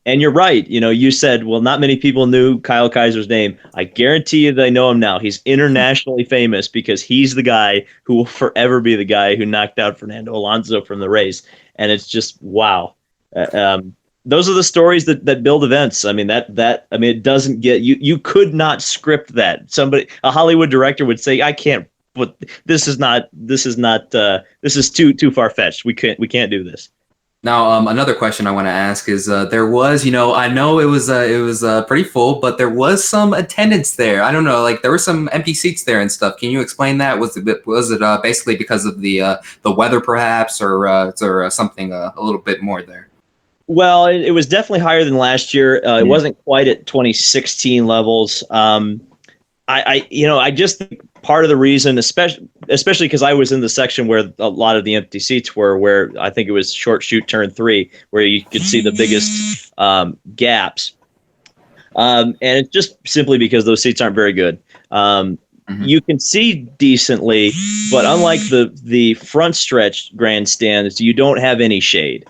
you're right. You said, well, not many people knew Kyle Kaiser's name. I guarantee you they know him now. He's internationally famous because he's the guy who will forever be the guy who knocked out Fernando Alonso from the race. And it's just, wow. Those are the stories that build events. I mean, it doesn't get you could not script that. A Hollywood director would say, I can't, but this is too far fetched. We can't do this. Now, another question I want to ask is there was, I know it was pretty full, but there was some attendance there. I don't know, like there were some empty seats there and stuff. Can you explain that? Was it basically because of the weather, perhaps, or something a little bit more there? Well, it was definitely higher than last year. It wasn't quite at 2016 levels. I just think part of the reason, especially because I was in the section where a lot of the empty seats were, where I think it was short chute turn 3, where you could see the biggest gaps. And it's just simply because those seats aren't very good. You can see decently, but unlike the front stretch grandstands, you don't have any shade.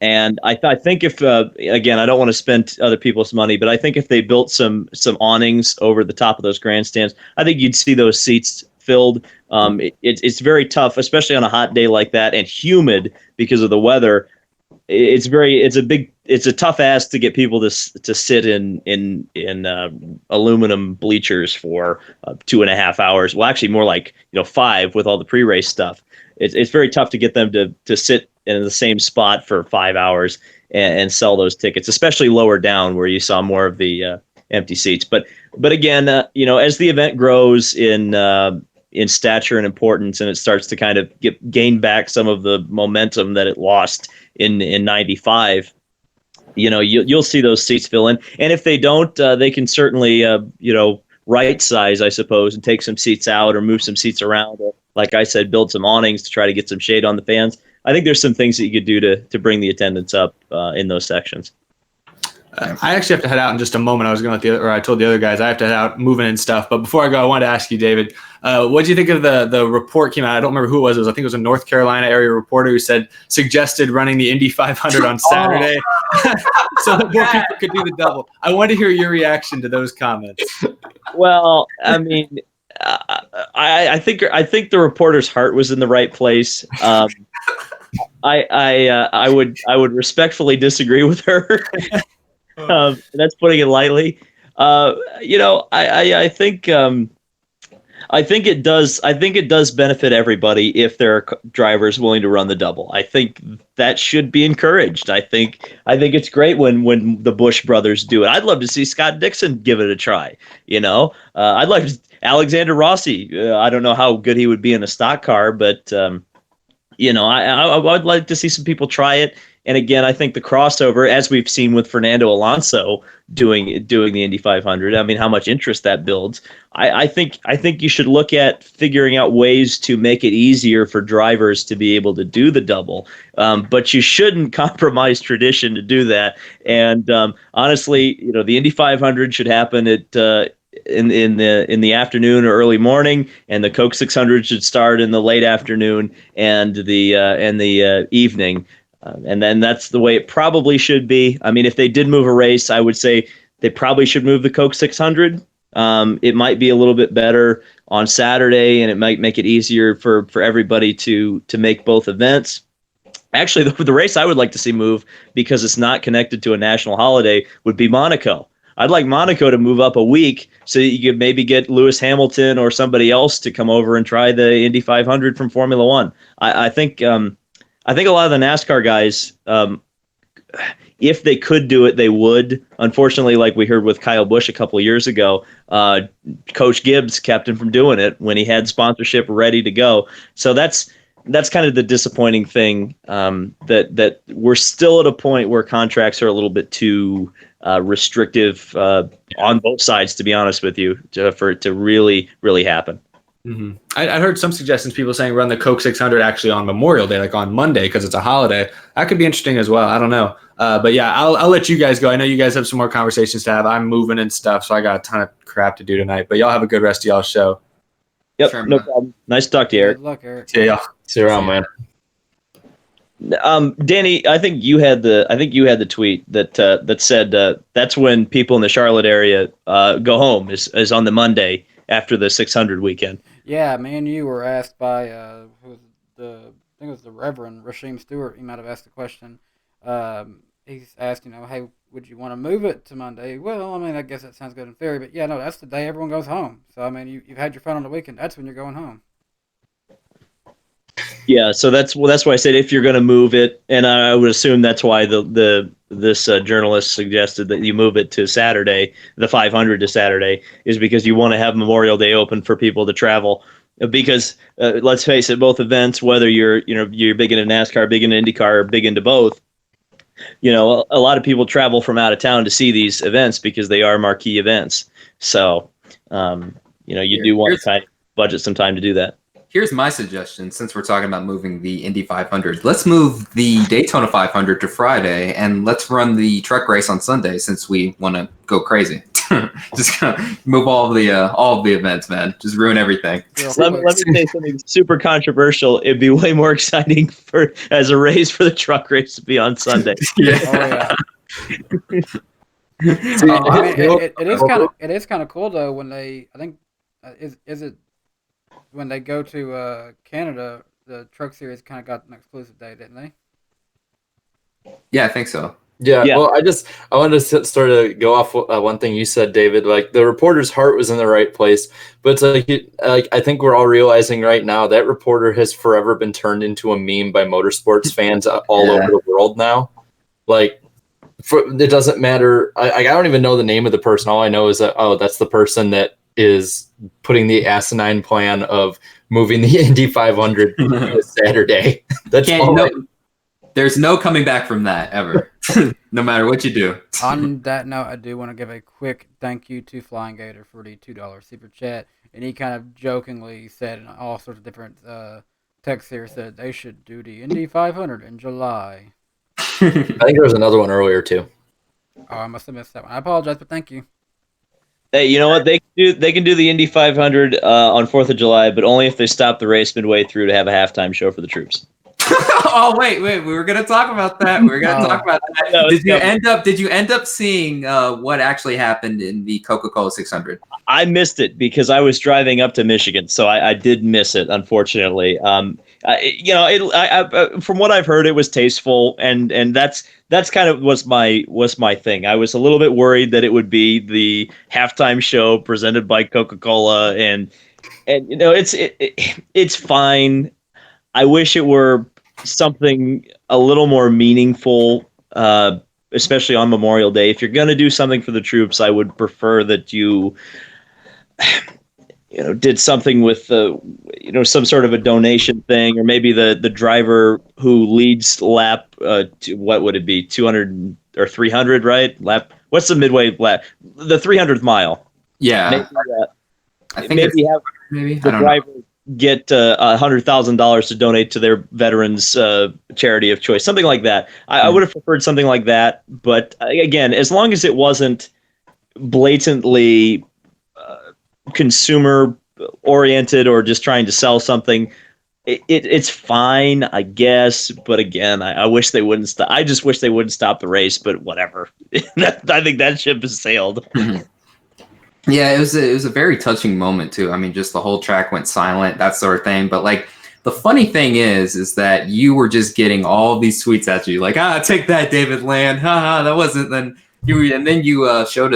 And I think if, again, I don't want to spend other people's money, but I think if they built some awnings over the top of those grandstands, I think you'd see those seats filled. It's very tough, especially on a hot day like that and humid because of the weather. It's a tough ask to get people to sit in aluminum bleachers for 2.5 hours. Well, actually more like 5 with all the pre-race stuff. It's very tough to get them to sit in the same spot for 5 hours and sell those tickets, especially lower down where you saw more of the empty seats. But again, as the event grows in stature and importance, and it starts to kind of gain back some of the momentum that it lost in 95, you'll see those seats fill in. And if they don't, they can certainly right size, I suppose, and take some seats out or move some seats around. Or, like I said, build some awnings to try to get some shade on the fans. I think there's some things that you could do to bring the attendance up in those sections. I actually have to head out in just a moment. I told the other guys I have to head out moving and stuff. But before I go, I wanted to ask you, David, what do you think of the report came out? I don't remember who it was. I think it was a North Carolina area reporter who suggested running the Indy 500 on Saturday so that more people could do the double. I want to hear your reaction to those comments. Well, I mean, I think the reporter's heart was in the right place. I would respectfully disagree with her. That's putting it lightly. I think it does benefit everybody if there are drivers willing to run the double. I think that should be encouraged. I think it's great when the Busch brothers do it. I'd love to see Scott Dixon give it a try. I'd like Alexander Rossi. I don't know how good he would be in a stock car, but I would like to see some people try it. And again, I think the crossover, as we've seen with Fernando Alonso doing the Indy 500, I mean, how much interest that builds. I think you should look at figuring out ways to make it easier for drivers to be able to do the double. But you shouldn't compromise tradition to do that. And honestly, the Indy 500 should happen at in the afternoon or early morning, and the Coke 600 should start in the late afternoon and the evening. And then that's the way it probably should be. I mean, if they did move a race, I would say they probably should move the Coke 600. It might be a little bit better on Saturday, and it might make it easier for everybody to make both events. Actually, the race I would like to see move, because it's not connected to a national holiday, would be Monaco. I'd like Monaco to move up a week so that you could maybe get Lewis Hamilton or somebody else to come over and try the Indy 500 from Formula One. I think a lot of the NASCAR guys, if they could do it, they would. Unfortunately, like we heard with Kyle Busch a couple of years ago, Coach Gibbs kept him from doing it when he had sponsorship ready to go. So that's kind of the disappointing thing, that we're still at a point where contracts are a little bit too restrictive on both sides, to be honest with you, for it to really, really happen. I heard some suggestions, people saying run the Coke 600 actually on Memorial Day, like on Monday, because it's a holiday. That could be interesting as well. I don't know. But yeah, I'll let you guys go. I know you guys have some more conversations to have. I'm moving and stuff, so I got a ton of crap to do tonight. But y'all have a good rest of y'all's show. Yep, Sure, no man. problem. Nice to talk to you, Eric. Good luck, Eric. See y'all. See you around, man. Danny, I think you had the tweet that said that's when people in the Charlotte area go home is on the Monday after the 600 weekend. Yeah, me and you were asked by who was I think it was the Reverend Rasheem Stewart. He might have asked the question. He's asked, hey, would you want to move it to Monday? Well, I mean, I guess that sounds good in theory, but yeah, no, that's the day everyone goes home. So I mean, you've had your fun on the weekend. That's when you're going home. Yeah, so that's why I said if you're going to move it, and I would assume that's why this journalist suggested that you move it to Saturday, the 500 to Saturday, is because you want to have Memorial Day open for people to travel. Because let's face it, both events, whether you're big into NASCAR, big into IndyCar, or big into both, a lot of people travel from out of town to see these events because they are marquee events. So, you do want to kind of budget some time to do that. Here's my suggestion, since we're talking about moving the Indy 500. Let's move the Daytona 500 to Friday, and let's run the truck race on Sunday since we want to go crazy. Just move all of the events, man. Just ruin everything. Let me say something super controversial. It'd be way more exciting as a race for the truck race to be on Sunday. Yeah. It is kind of cool though when they when they go to Canada, the Truck Series kind of got an exclusive day, didn't they? Yeah, I think so. Yeah. Well, I wanted to sort of go off one thing you said, David. Like the reporter's heart was in the right place, but it's like I think we're all realizing right now that reporter has forever been turned into a meme by motorsports fans all over the world now. Like, it doesn't matter. I don't even know the name of the person. All I know is that that's the person that is putting the asinine plan of moving the Indy 500 to Saturday. That's there's no coming back from that ever, no matter what you do. On that note, I do want to give a quick thank you to Flying Gator for the $2 super chat. And he kind of jokingly said in all sorts of different texts here, said they should do the Indy 500 in July. I think there was another one earlier too. Oh, I must have missed that one. I apologize, but thank you. Hey, you know what? They can do the Indy 500 on 4th of July, but only if they stop the race midway through to have a halftime show for the troops. Oh wait, we were gonna talk about that. No, Did you end up seeing what actually happened in the Coca-Cola 600? I missed it because I was driving up to Michigan, so I did miss it, unfortunately. From what I've heard, it was tasteful, and that's kind of was my thing. I was a little bit worried that it would be the halftime show presented by Coca-Cola, and it's fine. I wish it were something a little more meaningful, especially on Memorial Day. If you're going to do something for the troops, I would prefer that you did something with some sort of a donation thing, or maybe the driver who leads lap, what would it be, 200 or 300, right? Lap. What's the midway lap? The 300th mile. Yeah. Maybe have the driver get $100,000 to donate to their veterans charity of choice, something like that. I would have preferred something like that, but again, as long as it wasn't blatantly consumer oriented or just trying to sell something, it's fine, I guess. But again, I wish they wouldn't stop. I just wish they wouldn't stop the race. But whatever. I think that ship has sailed. Yeah, it was a very touching moment too. I mean, just the whole track went silent, that sort of thing. But like, the funny thing is that you were just getting all these tweets at you, like, take that, David Land, that wasn't. Then you showed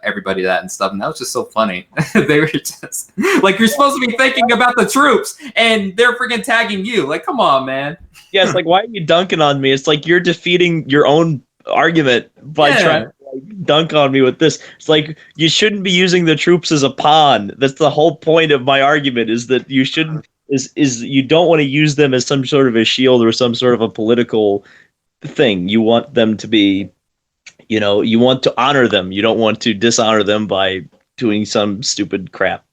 everybody that and stuff, and that was just so funny. They were just like, you're supposed to be thinking about the troops, and they're freaking tagging you. Like, come on, man. Yeah, it's like, why are you dunking on me? It's like you're defeating your own argument by trying to dunk on me with this. It's like, you shouldn't be using the troops as a pawn. That's the whole point of my argument, is that you shouldn't is you don't want to use them as some sort of a shield or some sort of a political thing. You want them to be, you want to honor them. You don't want to dishonor them by doing some stupid crap.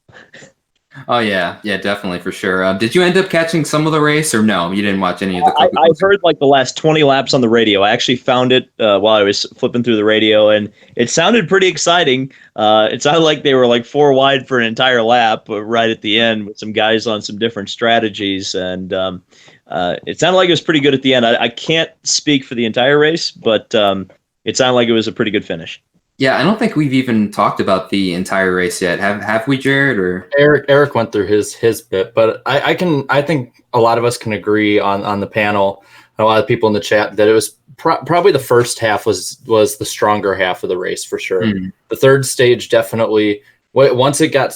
Oh yeah, definitely for sure. Did you end up catching some of the race, or no? You didn't watch any of the I Coca-Cola? heard like the last 20 laps on the radio. I actually found it while I was flipping through the radio, and it sounded pretty exciting. It sounded like they were like four wide for an entire lap right at the end with some guys on some different strategies. And it sounded like it was pretty good at the end. I can't speak for the entire race, but it sounded like it was a pretty good finish. Yeah, I don't think we've even talked about the entire race yet. Have we, Jared? Or Eric went through his bit, but I think a lot of us can agree on the panel, and a lot of people in the chat, that it was probably the first half was the stronger half of the race for sure. The third stage definitely, once it got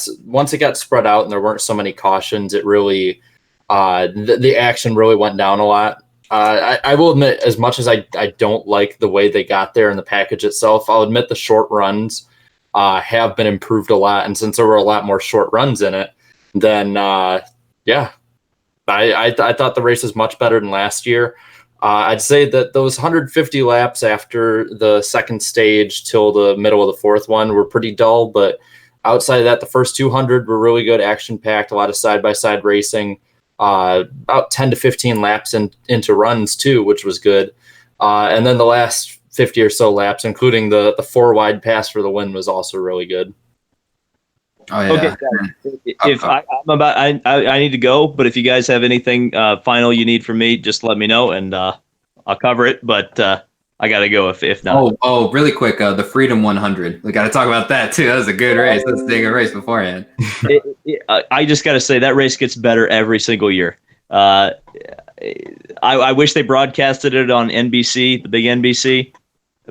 spread out and there weren't so many cautions, it really the action really went down a lot. I will admit, as much as I don't like the way they got there in the package itself, I'll admit the short runs have been improved a lot. And since there were a lot more short runs in it, then I thought the race was much better than last year. I'd say that those 150 laps after the second stage till the middle of the fourth one were pretty dull. But outside of that, the first 200 were really good, action-packed, a lot of side-by-side racing. About 10 to 15 laps into runs too, which was good. And then the last 50 or so laps, including the four wide pass for the win, was also really good. oh yeah, Okay, if I need to go, but if you guys have anything final you need from me, just let me know and I'll cover it. But I got to go if not. Oh, really quick, the Freedom 100. We got to talk about that too. That was a good race. Let's take a race beforehand. I just got to say that race gets better every single year. I wish they broadcasted it on NBC, the big NBC,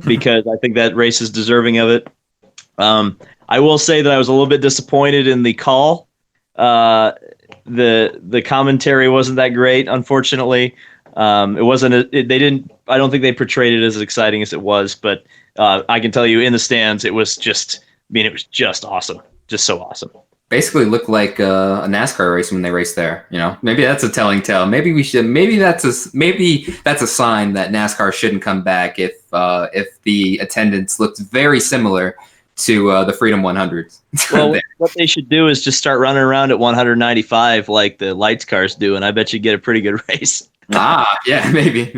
because I think that race is deserving of it. I will say that I was a little bit disappointed in the call. The commentary wasn't that great, unfortunately. It wasn't. They didn't. I don't think they portrayed it as exciting as it was. But I can tell you, in the stands, it was just. I mean, it was just awesome, just so awesome. Basically, looked like a NASCAR race when they raced there. You know, maybe that's a telling tale. Maybe we should. Maybe that's a sign that NASCAR shouldn't come back if the attendance looks very similar to the Freedom 100s. Well, what they should do is just start running around at 195 like the lights cars do, and I bet you get a pretty good race. Yeah, maybe.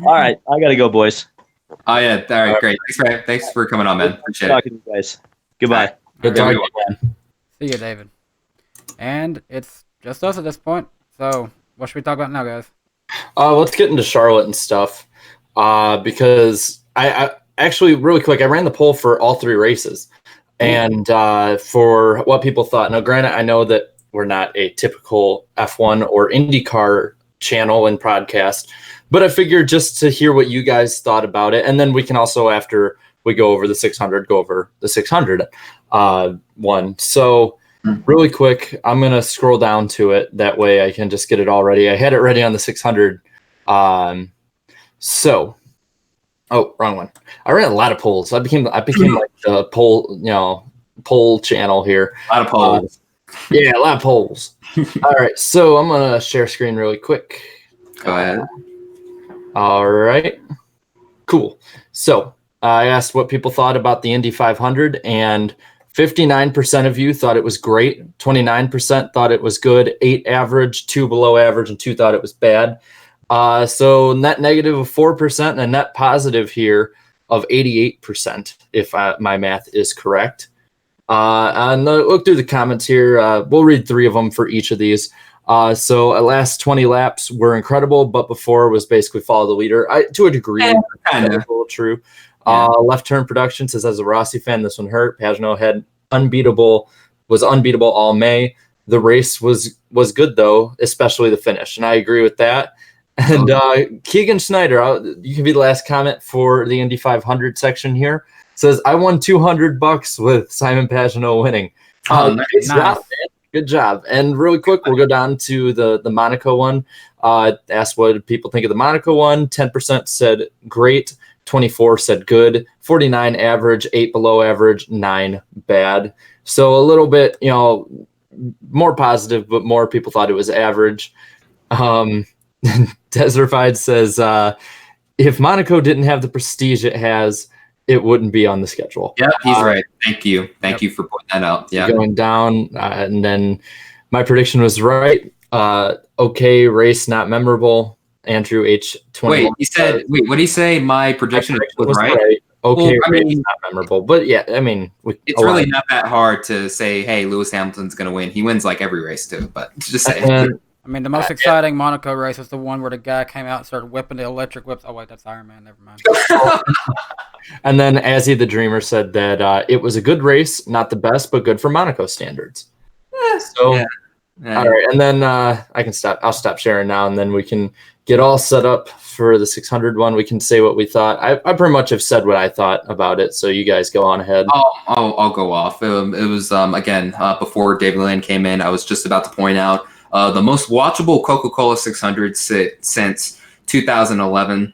All right, I gotta go, boys. Oh yeah, all right, great. Thanks for coming on, man. Appreciate it. Talking to you guys. Goodbye. Good talking to you, man. See you, David. And it's just us at this point. So what should we talk about now, guys? Let's get into Charlotte and stuff. Because I actually, really quick, I ran the poll for all three races, and for what people thought. Now, granted, I know that we're not a typical F1 or IndyCar channel and podcast, but I figured just to hear what you guys thought about it, and then we can also, after we go over the 600, go over the 600 one. So really quick, I'm going to scroll down to it. That way I can just get it all ready. I had it ready on the 600. Oh, wrong one. I ran a lot of polls. I became like the poll channel here. A lot of polls. Yeah, a lot of polls. All right, so I'm going to share screen really quick. Go ahead. All right. Cool. So I asked what people thought about the Indy 500, and 59% of you thought it was great. 29% thought it was good. 8 average, 2 below average, and 2 thought it was bad. So net negative of 4% and a net positive here of 88%, if my math is correct. And look through the comments here. We'll read 3 of them for each of these. So last 20 laps were incredible, but before was basically follow the leader. To a degree, kind of a little true. Yeah. Left Turn Production says, as a Rossi fan, this one hurt. Pagano was unbeatable all May. The race was good though, especially the finish, and I agree with that. And Keegan Schneider, you can be the last comment for the Indy 500 section here. Says, I won $200 with Simon Pagano winning. Good job, man. Good job. And really quick, we'll go down to the Monaco one. Asked what people think of the Monaco one. 10% said great. 24 said good. 49 average. 8 below average. 9 bad. So a little bit, more positive, but more people thought it was average. Desertified says, if Monaco didn't have the prestige it has, it wouldn't be on the schedule. Yeah, he's right. Thank you for pointing that out. Yeah, going down, and then my prediction was right. Okay, race not memorable. Andrew H21. Wait, what did he say? My prediction was right. Okay, well, race not memorable, but yeah, I mean, it's really not that hard to say, hey, Lewis Hamilton's going to win. He wins like every race too, but just say. I mean, the most exciting Monaco race was the one where the guy came out and started whipping the electric whips. Oh, wait, that's Iron Man. Never mind. And then Azzy the Dreamer said that it was a good race, not the best, but good for Monaco standards. All right, and then I can stop. I'll stop sharing now, and then we can get all set up for the 600 one. We can say what we thought. I pretty much have said what I thought about it, so you guys go on ahead. I'll go off. It was again before David Land came in. I was just about to point out the most watchable Coca-Cola 600 since 2011.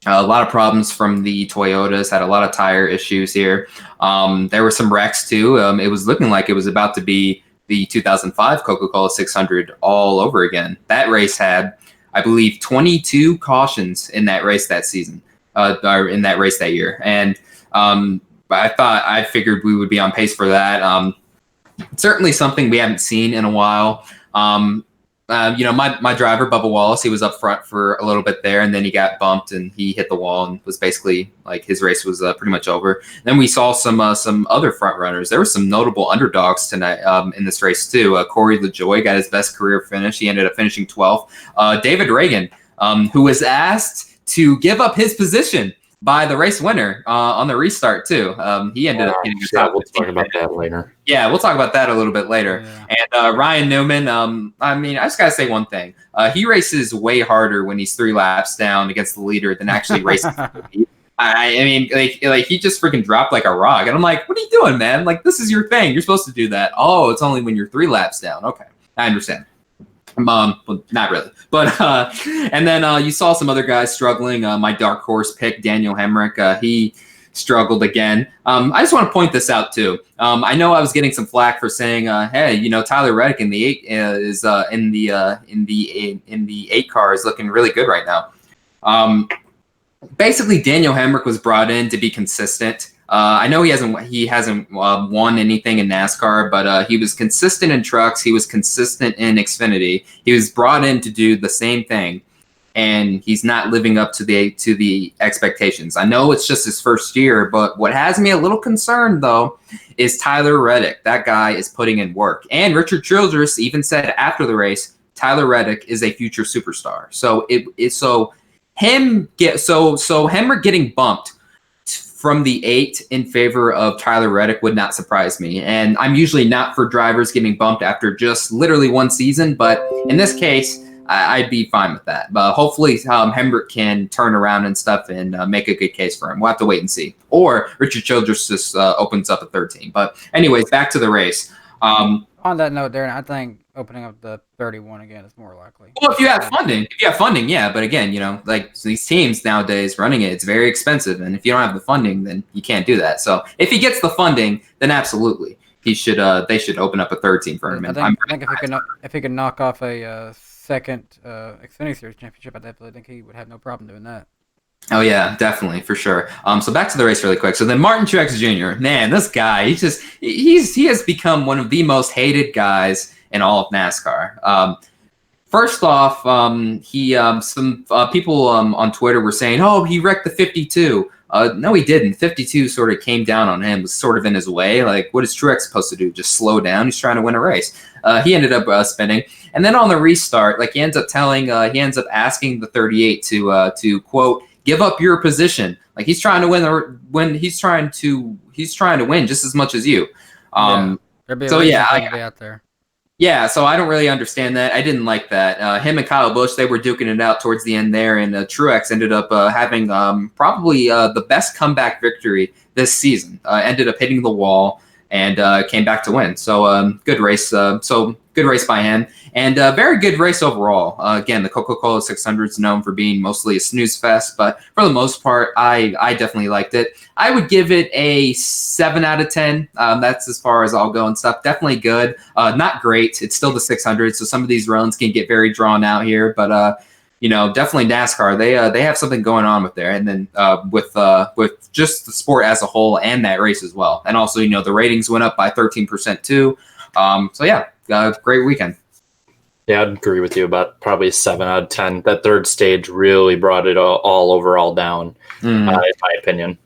A lot of problems from the Toyotas. Had a lot of tire issues here. There were some wrecks too. It was looking like it was about to be the 2005 Coca-Cola 600 all over again. That race had, I believe, 22 cautions in that race that season, or in that race that year. And I figured we would be on pace for that. Certainly something we haven't seen in a while. My driver, Bubba Wallace, he was up front for a little bit there, and then he got bumped and he hit the wall and was basically like his race was pretty much over. Then we saw some other front runners. There were some notable underdogs tonight in this race too. Corey LaJoie got his best career finish. He ended up finishing 12th. David Reagan, who was asked to give up his position by the race winner on the restart too. He ended up getting we'll talk about that later. Yeah, we'll talk about that a little bit later. Yeah. And Ryan Newman, I just gotta say one thing. He races way harder when he's 3 laps down against the leader than actually racing. He just freaking dropped like a rock, and I'm like, what are you doing, man? Like, this is your thing. You're supposed to do that. Oh, it's only when you're 3 laps down. Okay, I understand. Well, not really, but and then you saw some other guys struggling. My dark horse pick, Daniel Hemrick, he struggled again. I just want to point this out too. I know I was getting some flack for saying, hey, Tyler Reddick in the 8 is in the 8 car is looking really good right now. Basically, Daniel Hemrick was brought in to be consistent. I know he hasn't won anything in NASCAR, but he was consistent in trucks. He was consistent in Xfinity. He was brought in to do the same thing, and he's not living up to the expectations. I know it's just his first year, but what has me a little concerned though is Tyler Reddick. That guy is putting in work, and Richard Childress even said after the race, Tyler Reddick is a future superstar. So Hemrick getting bumped from the 8 in favor of Tyler Reddick would not surprise me. And I'm usually not for drivers getting bumped after just literally one season, but in this case, I'd be fine with that. But hopefully Hemrick can turn around and stuff and make a good case for him. We'll have to wait and see. Or Richard Childress just opens up a 13. But anyways, back to the race. On that note, Darren, I think opening up the 31 again is more likely. Well, if you have funding, yeah. But again, these teams nowadays running it's very expensive, and if you don't have the funding, then you can't do that. So if he gets the funding, then absolutely they should open up a 13 for him. I think if he can knock off a second Xfinity Series championship, I definitely think he would have no problem doing that. Oh yeah, definitely, for sure. So back to the race really quick. So then Martin Truex Jr., man, this guy, he has become one of the most hated guys in all of NASCAR. First off, some people on Twitter were saying, oh, he wrecked the 52. No, he didn't. 52 sort of came down on him, was sort of in his way. Like, what is Truex supposed to do? Just slow down? He's trying to win a race. He ended up spinning. And then on the restart, he ends up asking the 38 to quote, give up your position. Like, he's trying to win he's trying to win just as much as you. Out there. Yeah, so I don't really understand that. I didn't like that. Him and Kyle Busch, they were duking it out towards the end there, and Truex ended up having probably the best comeback victory this season. Ended up hitting the wall and came back to win. So good race. Good race by him, and very good race overall. Again, the Coca-Cola 600 is known for being mostly a snooze fest, but for the most part, I definitely liked it. I would give it a 7 out of 10. That's as far as I'll go and stuff. Definitely good. Not great. It's still the 600, so some of these runs can get very drawn out here, but definitely NASCAR. They have something going on with there, and then with just the sport as a whole and that race as well. And also, the ratings went up by 13% too. So yeah, great weekend. Yeah, I'd agree with you about probably 7 out of 10. That third stage really brought it all overall down, in my opinion.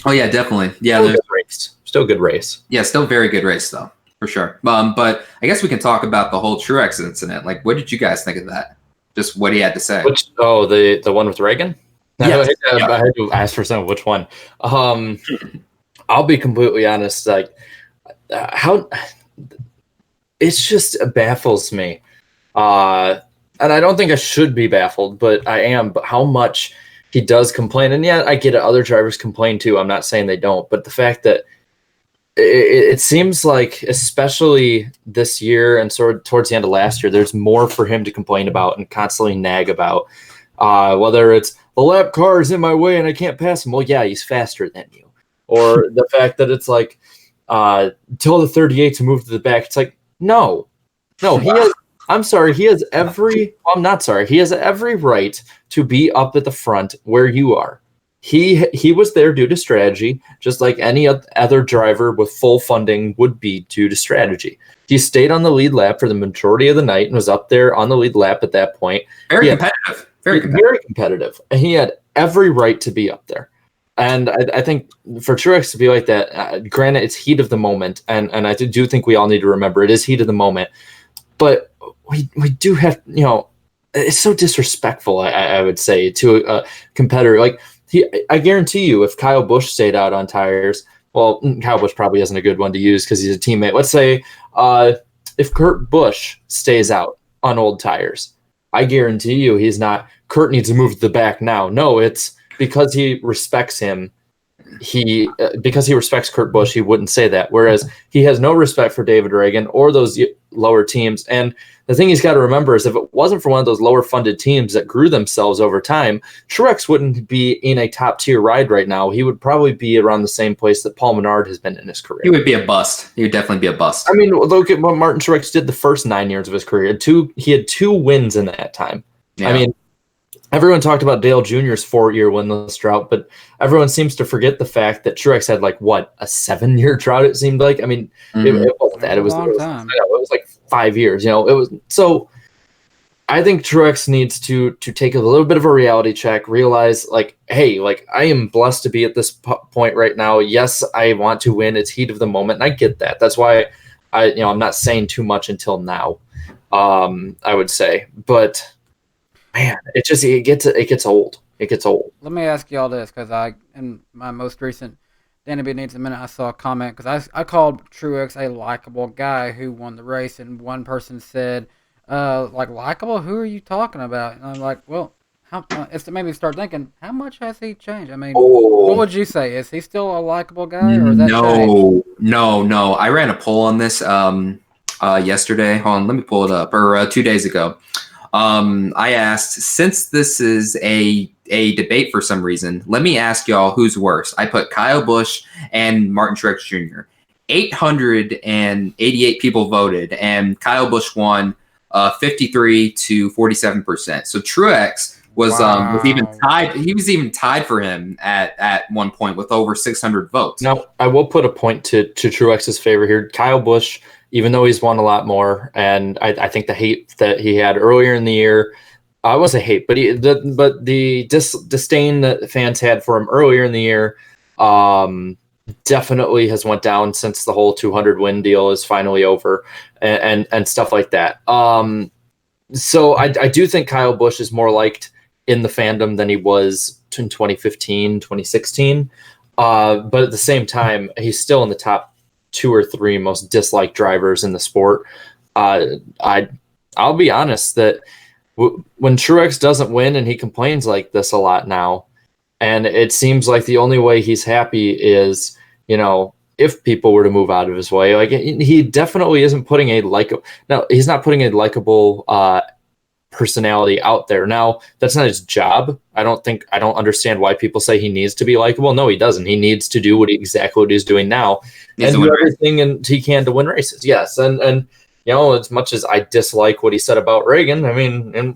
Oh yeah, definitely. Yeah, Still good race. Yeah, still very good race though, for sure. But I guess we can talk about the whole Truex incident. Like, what did you guys think of that? Just what he had to say. The one with Reagan? Yes. I had to ask for some. Which one? I'll be completely honest. Like, how it just baffles me, and I don't think I should be baffled, but I am. But how much he does complain, and yeah, I get it. Other drivers complain too. I'm not saying they don't, but the fact that it seems like, especially this year and sort of towards the end of last year, there's more for him to complain about and constantly nag about. Whether it's the lap car is in my way and I can't pass him. Well, yeah, he's faster than you. Or the fact that it's like, tell the 38 to move to the back. It's like, no, he has. I'm sorry. He has every. Well, I'm not sorry. He has every right to be up at the front where you are. He was there due to strategy, just like any other driver with full funding would be due to strategy. He stayed on the lead lap for the majority of the night and was up there on the lead lap at that point. Very competitive. Very competitive. And he had every right to be up there. And I think for Truex to be like that, granted, it's heat of the moment. And I do think we all need to remember it is heat of the moment. But we do have, it's so disrespectful, I would say, to a competitor. Like, I guarantee you, if Kyle Busch stayed out on tires, well, Kyle Busch probably isn't a good one to use because he's a teammate. Let's say if Kurt Busch stays out on old tires, I guarantee you he's not, Kurt needs to move to the back now. No, it's because he respects him. Because he respects Kurt Busch, he wouldn't say that. Whereas he has no respect for David Reagan or those lower teams. And the thing he's got to remember is if it wasn't for one of those lower funded teams that grew themselves over time, Truex wouldn't be in a top tier ride right now. He would probably be around the same place that Paul Menard has been in his career. He would be a bust. He would definitely be a bust. I mean, look at what Martin Truex did the first 9 years of his career. He had 2 wins in that time. Yeah. I mean, everyone talked about Dale Jr.'s 4-year winless drought, but everyone seems to forget the fact that Truex had a 7-year drought. It seemed like. I mean, it wasn't that. It was a long time. It was like 5 years. It was so. I think Truex needs to take a little bit of a reality check. Realize, hey, I am blessed to be at this point right now. Yes, I want to win. It's heat of the moment, and I get that. That's why I'm not saying too much until now. I would say, but. Man, it gets old. It gets old. Let me ask y'all this, because in my most recent Danny B Needs a Minute, I saw a comment, because I called Truex a likable guy who won the race, and one person said, likable? Who are you talking about? And I'm like, well, it's to maybe start thinking, how much has he changed? I mean, what would you say? Is he still a likable guy, or is that changed? No. I ran a poll on this yesterday. Hold on, let me pull it up. Or 2 days ago. I asked, since this is a debate for some reason, let me ask y'all who's worse. I put Kyle Busch and Martin Truex Jr. 888 people voted, and Kyle Busch won 53 to 47%. So Truex was even tied. He was even tied for him at one point with over 600 votes. Now, I will put a point to Truex's favor here. Kyle Busch, even though he's won a lot more, and I think the hate that he had earlier in the year, I wasn't hate, but the disdain that fans had for him earlier in the year, definitely has went down since the whole 200 win deal is finally over, and stuff like that. So I do think Kyle Busch is more liked in the fandom than he was in 2015, 2016. But at the same time, he's still in the top 2 or 3 most disliked drivers in the sport. I'll be honest that when Truex doesn't win, and he complains like this a lot now, and it seems like the only way he's happy is, if people were to move out of his way. He definitely isn't putting he's not putting a likable personality out there. Now, that's not his job. I don't understand why people say he needs to be likable. No, he doesn't. He needs to do exactly what he's doing now, and do everything he can to win races. Yes, and as much as I dislike what he said about Reagan, I mean, and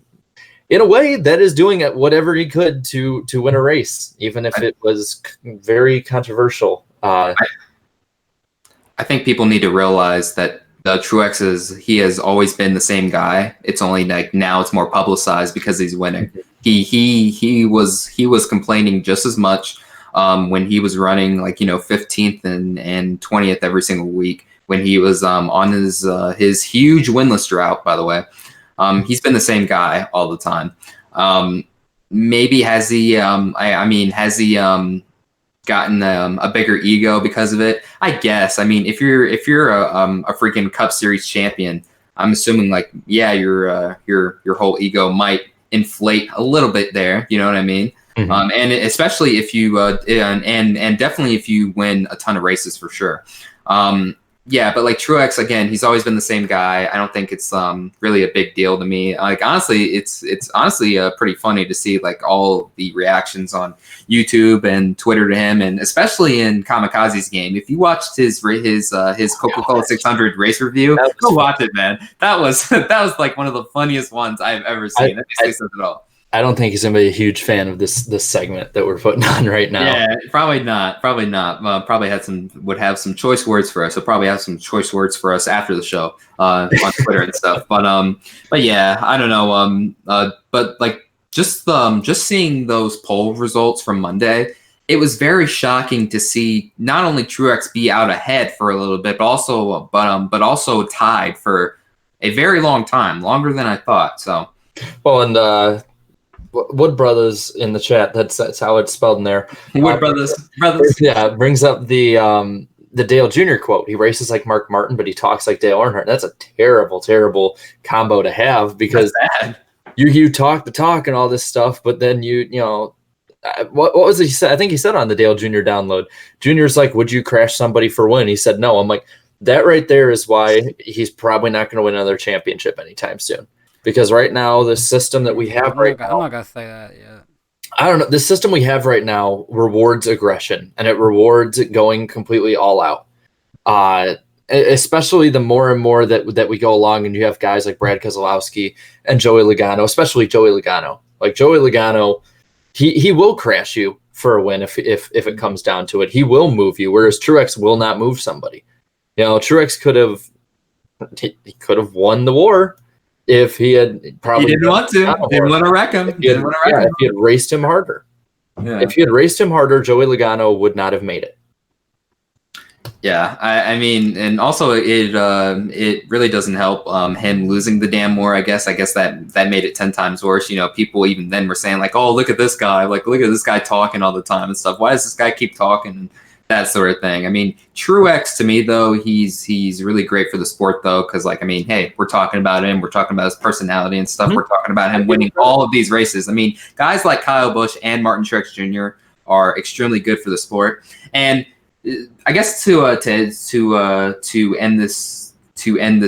in a way, that is doing it whatever he could to win a race, even if it was very controversial. I think people need to realize that the Truex he has always been the same guy. It's only like now it's more publicized because he's winning. He was complaining just as much when he was running 15th and 20th every single week when he was on his huge winless drought, by the way. He's been the same guy all the time. Maybe has he has he gotten a bigger ego because of it? I guess. I mean, if you're a freaking Cup Series champion, I'm assuming your whole ego might inflate a little bit there. You know what I mean? Mm-hmm. And especially if you and definitely if you win a ton of races for sure. Yeah, but like Truex, again, he's always been the same guy. I don't think it's really a big deal to me. Like honestly, it's honestly pretty funny to see like all the reactions on YouTube and Twitter to him, and especially in Kamikaze's game. If you watched his Coca-Cola 600 race review, go watch it, man. That was like one of the funniest ones I've ever seen. That basically says it all. I don't think he's gonna be a huge fan of this segment that we're putting on right now. Yeah, probably not. Probably not. Probably would have some choice words for us. He'll probably have some choice words for us after the show on Twitter and stuff. But yeah, I don't know. But like just seeing those poll results from Monday, it was very shocking to see not only Truex be out ahead for a little bit, but also tied for a very long time, longer than I thought. So, well, and. Wood Brothers in the chat. That's how it's spelled in there. Wood Brothers. Yeah, brings up the Dale Jr. quote. He races like Mark Martin, but he talks like Dale Earnhardt. That's a terrible, terrible combo to have because you talk the talk and all this stuff, but then you know what was it he said? I think he said on the Dale Jr. download. Jr.'s like, would you crash somebody for win? He said no. I'm like, that right there is why he's probably not going to win another championship anytime soon. Because right now, the system that we have I'm not going to say that yet. I don't know. The system we have right now rewards aggression, and it rewards going completely all out. Especially the more and more that we go along, and you have guys like Brad Keselowski and Joey Logano, especially Joey Logano. Like Joey Logano, he will crash you for a win if it comes down to it. He will move you, whereas Truex will not move somebody. You know, Truex could have won the war. If he had probably he didn't want to, didn't want to wreck him. If he had raced him harder. Yeah. If he had raced him harder, Joey Logano would not have made it. Yeah, I mean, and also it really doesn't help him losing the damn war. I guess that made it 10 times worse. You know, people even then were saying like, "Oh, look at this guy! Like, look at this guy talking all the time and stuff. Why does this guy keep talking?" That sort of thing. I mean, Truex to me though, he's really great for the sport though, because like I mean, hey, we're talking about him, we're talking about his personality and stuff. Mm-hmm. We're talking about him winning all of these races. I mean, guys like Kyle Busch and Martin Truex Jr. are extremely good for the sport. And I guess to end this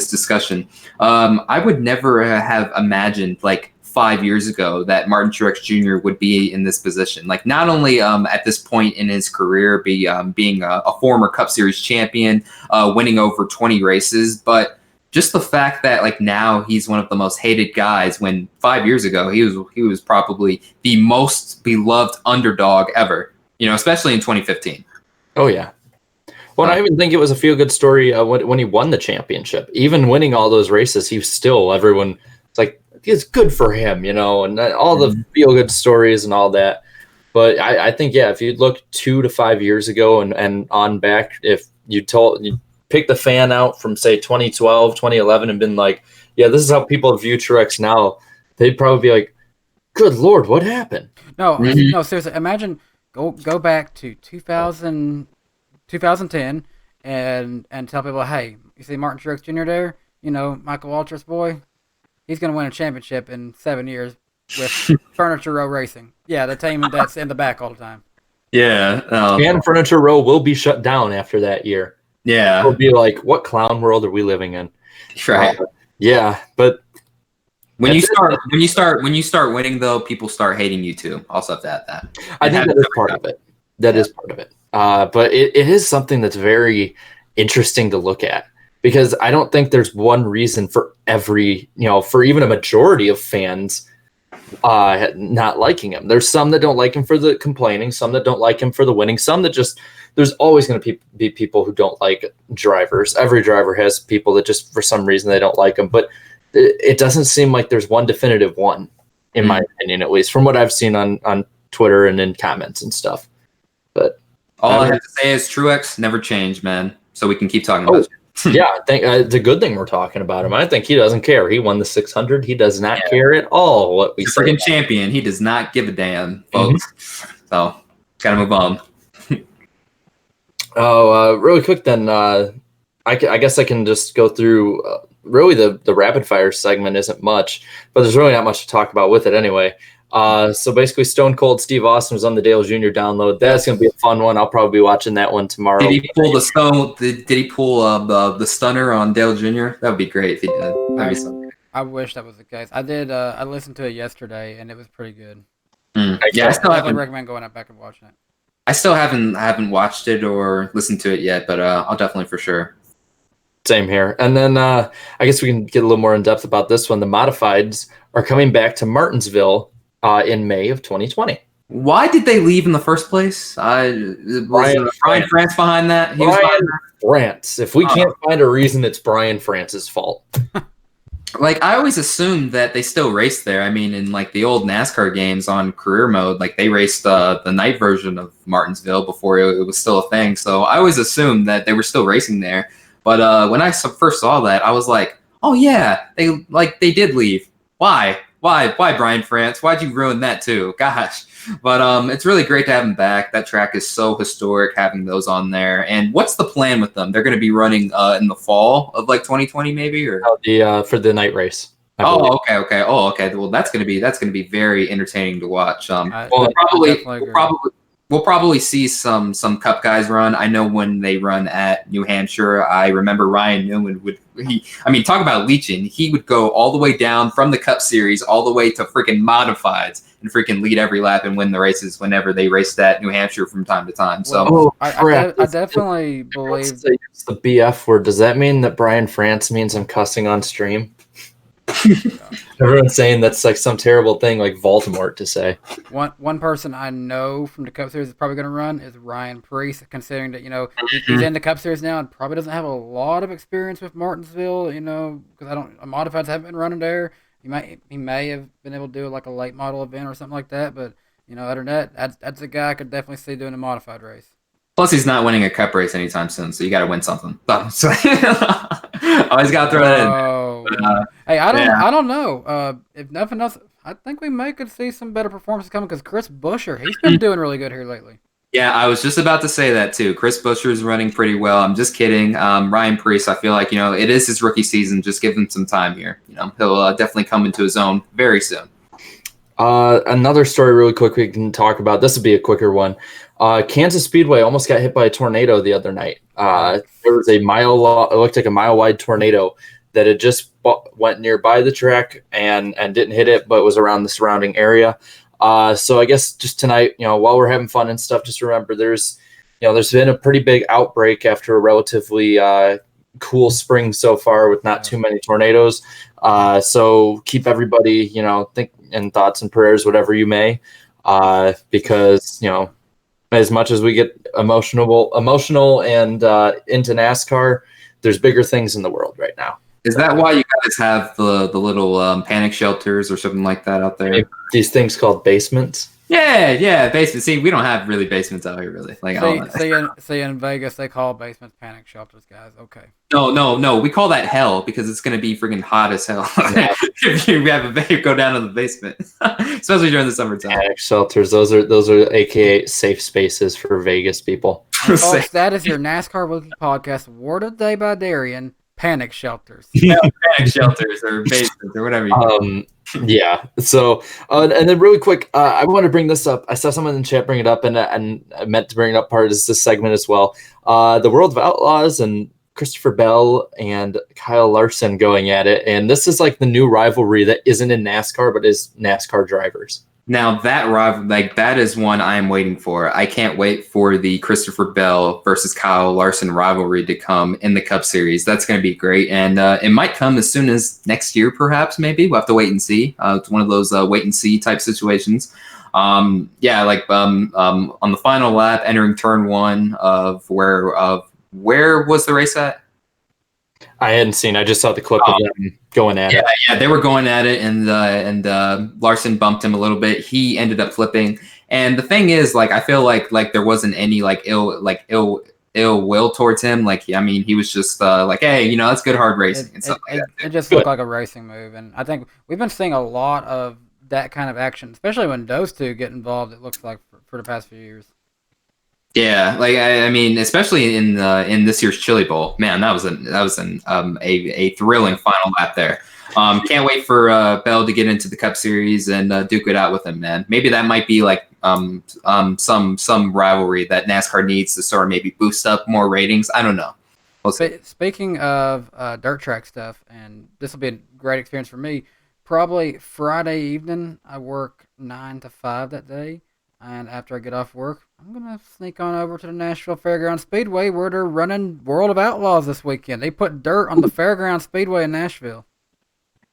discussion, I would never have imagined like 5 years ago that Martin Truex Jr. would be in this position. Like not only at this point in his career being a former Cup Series champion, winning over 20 races, but just the fact that like now he's one of the most hated guys when 5 years ago he was probably the most beloved underdog ever, you know, especially in 2015. Oh yeah. Well, I even think it was a feel-good story when he won the championship. Even winning all those races, everyone it's like, it's good for him, you know, and all the feel-good stories and all that. But I think, yeah, if you'd look 2 to 5 years ago and on back, if you pick the fan out from, say, 2012, 2011 and been like, yeah, this is how people view Truex now, they'd probably be like, good Lord, what happened? No, seriously, imagine go back to 2010 and tell people, hey, you see Martin Truex Jr. there? You know, Michael Waltrip's boy? He's going to win a championship in 7 years with Furniture Row Racing. Yeah, the team that's in the back all the time. Yeah. And Furniture Row will be shut down after that year. Yeah. It'll be like, what clown world are we living in? Right. Yeah, but when you start winning though, people start hating you too. Also have to add that. I think that is part of it. That is part of it. But it is something that's very interesting to look at. Because I don't think there's one reason for for even a majority of fans not liking him. There's some that don't like him for the complaining, some that don't like him for the winning, some that just there's always going to be people who don't like drivers. Every driver has people that just for some reason they don't like him, but it doesn't seem like there's one definitive one, in my opinion, at least from what I've seen on Twitter and in comments and stuff. But all I have to say is Truex never changed, man. So we can keep talking about it. Yeah, I think it's a good thing we're talking about him. I think he doesn't care. He won the 600. He does not care at all what we He's say. a freaking champion. He does not give a damn, folks. So gotta move on. Really quick then. I guess I can just go through. Really, the rapid fire segment isn't much, but there's really not much to talk about with it anyway. So basically, Stone Cold Steve Austin was on the Dale Jr. download. That's going to be a fun one. I'll probably be watching that one tomorrow. Did he pull the stone? Did he pull the stunner on Dale Jr.? That would be great if he did. That'd be something. I wish that was the case. I did. I listened to it yesterday, and it was pretty good. Yeah, I still haven't recommend going back and watching it. I still haven't watched it or listened to it yet, but I'll definitely for sure. Same here. And then I guess we can get a little more in depth about this one. The modifieds are coming back to Martinsville in May of 2020. Why did they leave in the first place? Was Brian France behind that? He was behind that? France. If we can't find a reason, it's Brian France's fault. Like, I always assumed that they still raced there. I mean, in like the old NASCAR games on career mode, like they raced the night version of Martinsville before it was still a thing. So I always assumed that they were still racing there. But when I first saw that, I was like, oh yeah, they did leave. Why, Brian France? Why'd you ruin that too? Gosh. But it's really great to have them back. That track is so historic, having those on there. And what's the plan with them? They're going to be running in the fall of like 2020, maybe, or for the night race. Okay. Oh, okay. Well, that's going to be very entertaining to watch. We'll probably see some Cup guys run. I know when they run at New Hampshire, I remember Ryan Newman talk about leeching. He would go all the way down from the Cup Series all the way to freaking modifieds and freaking lead every lap and win the races whenever they raced at New Hampshire from time to time. So I definitely believe it's the BF word. Does that mean that Brian France means I'm cussing on stream? Everyone's saying that's like some terrible thing like Voldemort to say. One person I know from the Cup Series is probably going to run is Ryan Preece, considering that he's in the Cup Series now and probably doesn't have a lot of experience with Martinsville. Because modifieds haven't been running there. He may have been able to do like a late model event or something like that. But other than that, that's a guy I could definitely see doing a modified race. Plus, he's not winning a Cup race anytime soon, so you got to win something. So, always got to throw that in. Hey, I don't know. If nothing else, I think we could see some better performances coming because Chris Buescher, he's been doing really good here lately. Yeah, I was just about to say that too. Chris Buescher is running pretty well. I'm just kidding. Ryan Preece, I feel like it is his rookie season. Just give him some time here. He'll definitely come into his own very soon. Another story really quick we can talk about. This would be a quicker one. Kansas Speedway almost got hit by a tornado the other night. There was it looked like a mile-wide tornado that had just went nearby the track and didn't hit it, but was around the surrounding area. So I guess just tonight, while we're having fun and stuff, just remember there's been a pretty big outbreak after a relatively cool spring so far with not too many tornadoes. So keep everybody, think in thoughts and prayers, whatever you may, because, as much as we get emotional and into NASCAR, there's bigger things in the world right now. Is that why you guys have the little panic shelters or something like that out there? These things called basements? Yeah, basement. See, we don't have really basements out here, really. See, in Vegas, they call basements panic shelters, guys. Okay. No. We call that hell because it's going to be freaking hot as hell if you have go down to the basement, especially during the summertime. Panic shelters. Those are AKA safe spaces for Vegas people. And folks, that is your NASCAR Wiki Podcast. Word of the day by Darian. Panic shelters. Yeah, panic shelters or basements or whatever. Yeah. So, and then really quick, I want to bring this up. I saw someone in the chat bring it up, and I meant to bring it up part of this segment as well. The World of Outlaws and Christopher Bell and Kyle Larson going at it, and this is like the new rivalry that isn't in NASCAR but is NASCAR drivers. Now that rival, like that is one I am waiting for. I can't wait for the Christopher Bell versus Kyle Larson rivalry to come in the Cup Series. That's going to be great, and it might come as soon as next year, perhaps. Maybe we'll have to wait and see. It's one of those wait and see type situations. Yeah, like on the final lap, entering turn one of where was the race at? I hadn't seen. I just saw the clip of them going at it. Yeah, they were going at it, and Larson bumped him a little bit. He ended up flipping, and the thing is, like, I feel like there wasn't any ill will towards him. Like, I mean, he was just like, hey, that's good hard racing and stuff like that. It just looked like a racing move, and I think we've been seeing a lot of that kind of action, especially when those two get involved. It looks like for the past few years. Yeah, like I mean, especially in this year's Chili Bowl, man, that was a thrilling final lap there. Can't wait for Bell to get into the Cup Series and duke it out with him, man. Maybe that might be like some rivalry that NASCAR needs to sort of maybe boost up more ratings. I don't know. We'll see. Speaking of dirt track stuff, and this will be a great experience for me. Probably Friday evening, I work 9 to 5 that day. And after I get off work, I'm going to sneak on over to the Nashville Fairground Speedway where they're running World of Outlaws this weekend. They put dirt on the Fairground Speedway in Nashville.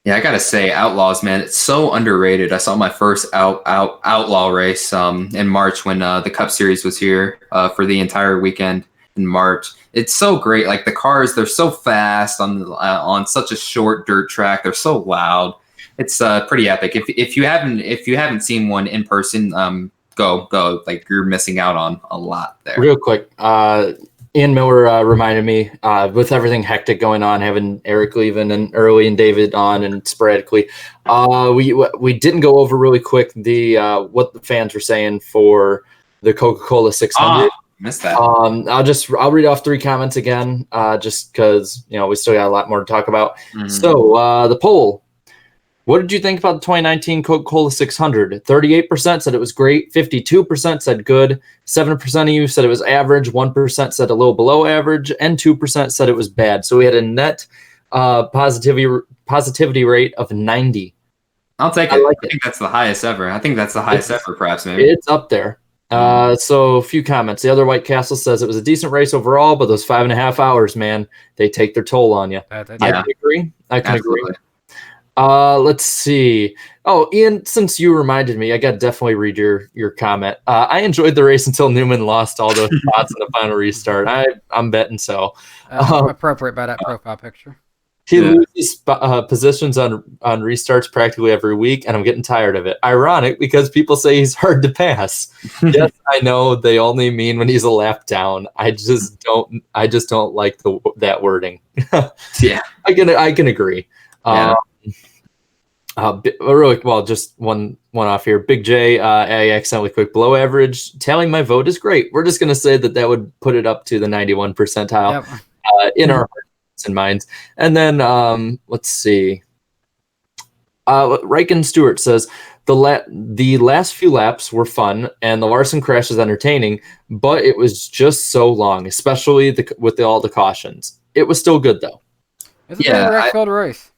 Yeah, I got to say, Outlaws, man, it's so underrated. I saw my first Outlaw race in March when the Cup Series was here for the entire weekend in March. It's so great. Like the cars, they're so fast on such a short dirt track. They're so loud. It's pretty epic. If you haven't seen one in person, go. Like you're missing out on a lot there. Real quick, Ian Miller reminded me with everything hectic going on, having Eric leaving and Early and David on and sporadically, we didn't go over really quick the what the fans were saying for the Coca-Cola 600. Missed that. I'll read off 3 comments again, just because we still got a lot more to talk about. Mm-hmm. So the poll. What did you think about the 2019 Coca-Cola 600? 38% said it was great. 52% said good. 7% of you said it was average. 1% said a little below average. And 2% said it was bad. So we had a net positivity rate of 90. I'll take it. I think that's the highest ever. Perhaps, maybe. It's up there. So a few comments. The other White Castle says it was a decent race overall, but those 5.5 hours, man, they take their toll on you. I can agree. Agree. Let's see. Oh, Ian, since you reminded me, I got to definitely read your comment. I enjoyed the race until Newman lost all those spots in the final restart. I'm betting so. Appropriate by that profile picture. He loses positions on restarts practically every week, and I'm getting tired of it. Ironic because people say he's hard to pass. Yes, I know they only mean when he's a lap down. I just don't like that wording. Yeah, I can agree. Yeah. Really well, just one off here. Big J, I accidentally clicked below average. Tallying my vote is great. We're just going to say that would put it up to the 91 percentile in our hearts and minds. And then let's see. Riken Stewart says the last few laps were fun and the Larson crash is entertaining, but it was just so long, especially with all the cautions. It was still good though. It's a direct-field race.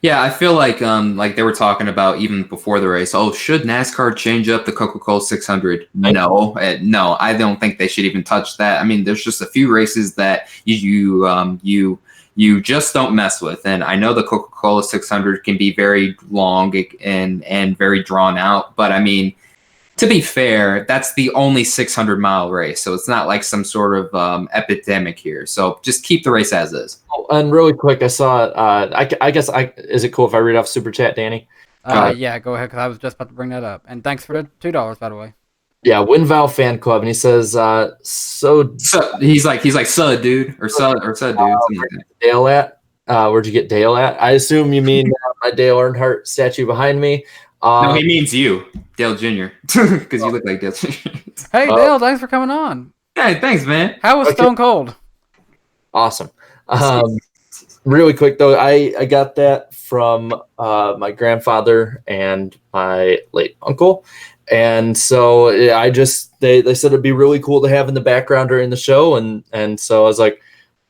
Yeah, I feel like they were talking about even before the race. Oh, should NASCAR change up the Coca-Cola 600? No, I don't think they should even touch that. I mean, there's just a few races that you just don't mess with. And I know the Coca-Cola 600 can be very long and very drawn out, but I mean, to be fair, that's the only 600-mile race, so it's not like some sort of epidemic here. So just keep the race as is. Oh, and really quick, I saw. I guess is it cool if I read off Super Chat, Danny? Yeah, go ahead, because I was just about to bring that up. And thanks for the $2, by the way. Yeah, WinVal Fan Club, and he says, so he's like, dude, or dude. Dale at? Where'd you get Dale at? I assume you mean my Dale Earnhardt statue behind me. No, he means you, Dale Jr., because you look like Dale Jr. Hey, Dale, thanks for coming on. Hey, thanks, man. How was Stone Cold? Awesome. Really quick, though, I got that from my grandfather and my late uncle. And so they said it'd be really cool to have in the background during the show. And so I was like,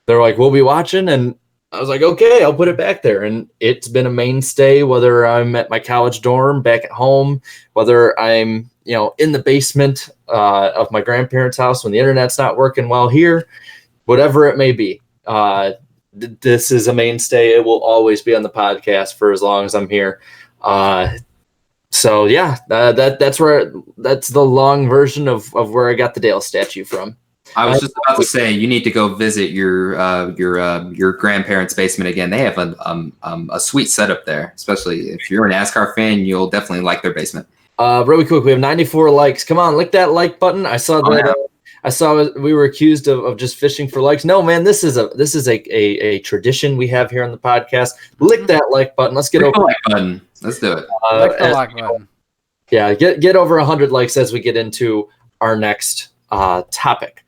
they're like, we'll be watching. And I was like, okay, I'll put it back there. And it's been a mainstay, whether I'm at my college dorm, back at home, whether I'm, in the basement of my grandparents' house when the internet's not working well here, whatever it may be. This is a mainstay. It will always be on the podcast for as long as I'm here. So yeah, that's the long version of where I got the Dale statue from. I was just about to say you need to go visit your grandparents' basement again. They have a sweet setup there, especially if you're a NASCAR fan. You'll definitely like their basement. Really quick, we have 94 likes. Come on, lick that like button. I saw that. I saw we were accused of just fishing for likes. No, man, this is a tradition we have here on the podcast. Lick that like button. Let's get over the like button. Let's do it. Lick the like button. Yeah, get over 100 likes as we get into our next topic.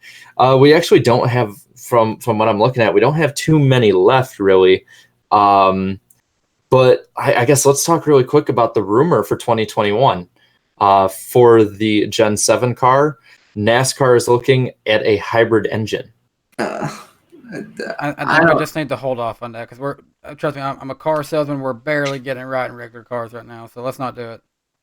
We actually don't have, from what I'm looking at, we don't have too many left, really. But I guess let's talk really quick about the rumor for 2021. For the Gen 7 car, NASCAR is looking at a hybrid engine. I think we just need to hold off on that because trust me, I'm a car salesman. We're barely getting right in regular cars right now, so let's not do it.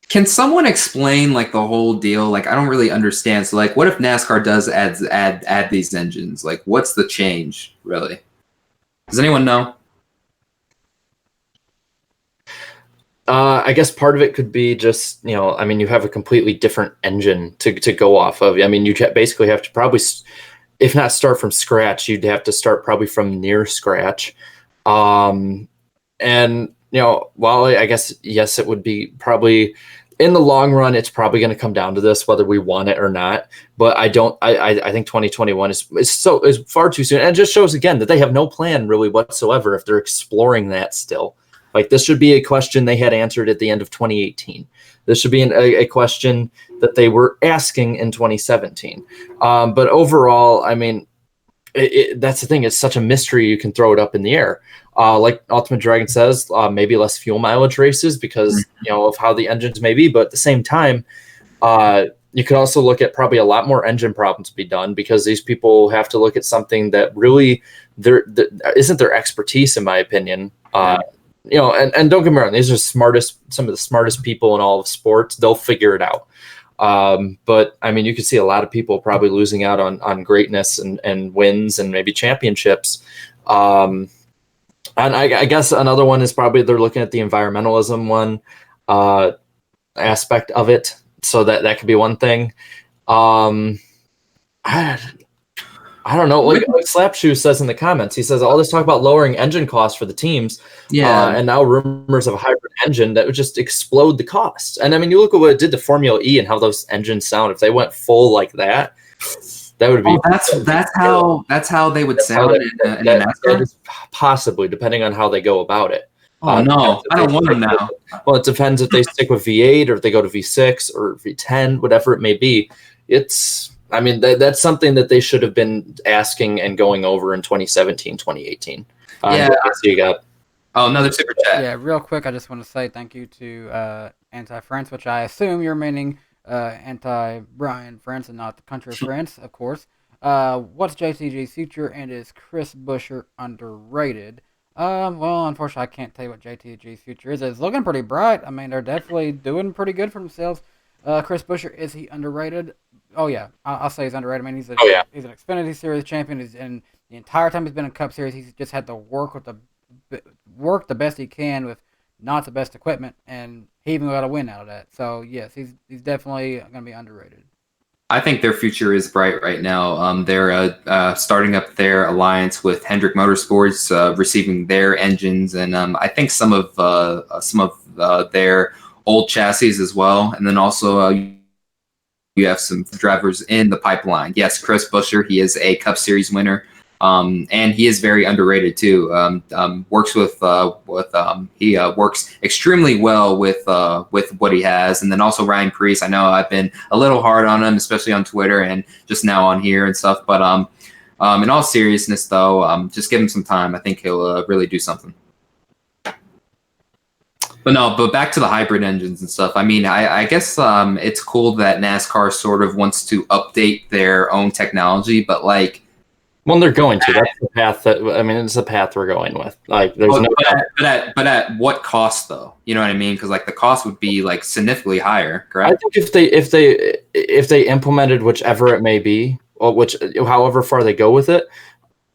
Can someone explain like the whole deal? Like, I don't really understand. So, like, what if NASCAR does add these engines? Like, what's the change, really? Does anyone know? I guess part of it could be just, you have a completely different engine to go off of. I mean, you basically have to probably, if not start from scratch, you'd have to start probably from near scratch. And, while I guss, yes, it would be probably in the long run, it's probably going to come down to this, whether we want it or not. But I think 2021 is far too soon. And it just shows again that they have no plan really whatsoever if they're exploring that still. Like, this should be a question they had answered at the end of 2018. This should be a question that they were asking in 2017. But overall, I mean, that's the thing. It's such a mystery. You can throw it up in the air. Like Ultimate Dragon says, maybe less fuel mileage races because, of how the engines may be. But at the same time, you could also look at probably a lot more engine problems to be done because these people have to look at something that really isn't their expertise, in my opinion. And don't get me wrong, these are some of the smartest people in all of sports. They'll figure it out. But I mean, you could see a lot of people probably losing out on greatness and wins and maybe championships. And I guess another one is probably they're looking at the environmentalism one aspect of it. So that could be one thing. I don't know. Like Slapshoe says in the comments, he says all this talk about lowering engine costs for the teams. Yeah. And now rumors of a hybrid engine that would just explode the costs. And I mean, you look at what it did to Formula E and how those engines sound. If they went full like that would be. Oh, that's how they would sound in a NASCAR? Possibly, depending on how they go about it. Oh, no. I don't want them now. Well, it depends if they stick with V8 or if they go to V6 or V10, whatever it may be. I mean, that's something that they should have been asking and going over in 2017, 2018. Yeah. So you got. Oh, another super chat. Yeah, real quick, I just want to say thank you to Anti-France, which I assume you're meaning anti-Brian France and not the country of France, of course. What's JTG's future and is Chris Buescher underrated? Well, unfortunately, I can't tell you what JTG's future is. It's looking pretty bright. I mean, they're definitely doing pretty good for themselves. Chris Buescher, is he underrated? Oh, yeah. I'll say he's underrated. I mean, he's an Xfinity Series champion. And the entire time he's been in Cup Series, he's just had to work the best he can with not the best equipment, and he even got a win out of that. So, yes, he's definitely going to be underrated. I think their future is bright right now. They're starting up their alliance with Hendrick Motorsports, receiving their engines, and I think some of their old chassis as well. And then also you have some drivers in the pipeline. Yes, Chris Buescher, he is a Cup Series winner, and he is very underrated too. Works he works extremely well with what he has. And then also Ryan Preece. I know I've been a little hard on him, especially on Twitter and just now on here and stuff. But in all seriousness, though, just give him some time. I think he'll really do something. But back to the hybrid engines and stuff. I mean, I guess it's cool that NASCAR sort of wants to update their own technology, but like Well, they're going to. That's the path that it's the path we're going with. Like, there's no. But at what cost though? You know what I mean? Because like the cost would be like significantly higher, correct? I think if they implemented whichever it may be, or however far they go with it,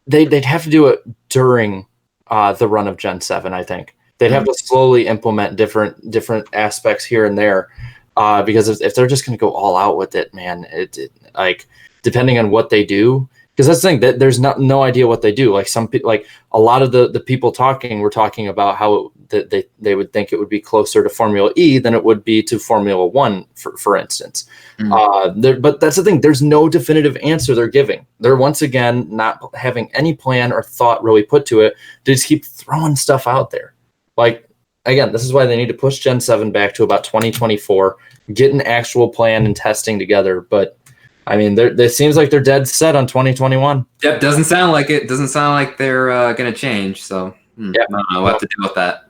they'd have to do it during the run of Gen 7. I think they'd have to slowly implement different aspects here and there, because if they're just going to go all out with it, man, it like depending on what they do. Because that's the thing, that there's no idea what they do. Like some people, like a lot of the people were talking about how they would think it would be closer to Formula E than it would be to Formula One, for instance. But that's the thing. There's no definitive answer they're giving. They're once again not having any plan or thought really put to it. They just keep throwing stuff out there. Like, again, this is why they need to push Gen 7 back to about 2024, get an actual plan and testing together. But I mean, it seems like they're dead set on 2021. Yep, doesn't sound like it. Doesn't sound like they're going to change. So I don't know what to do with that.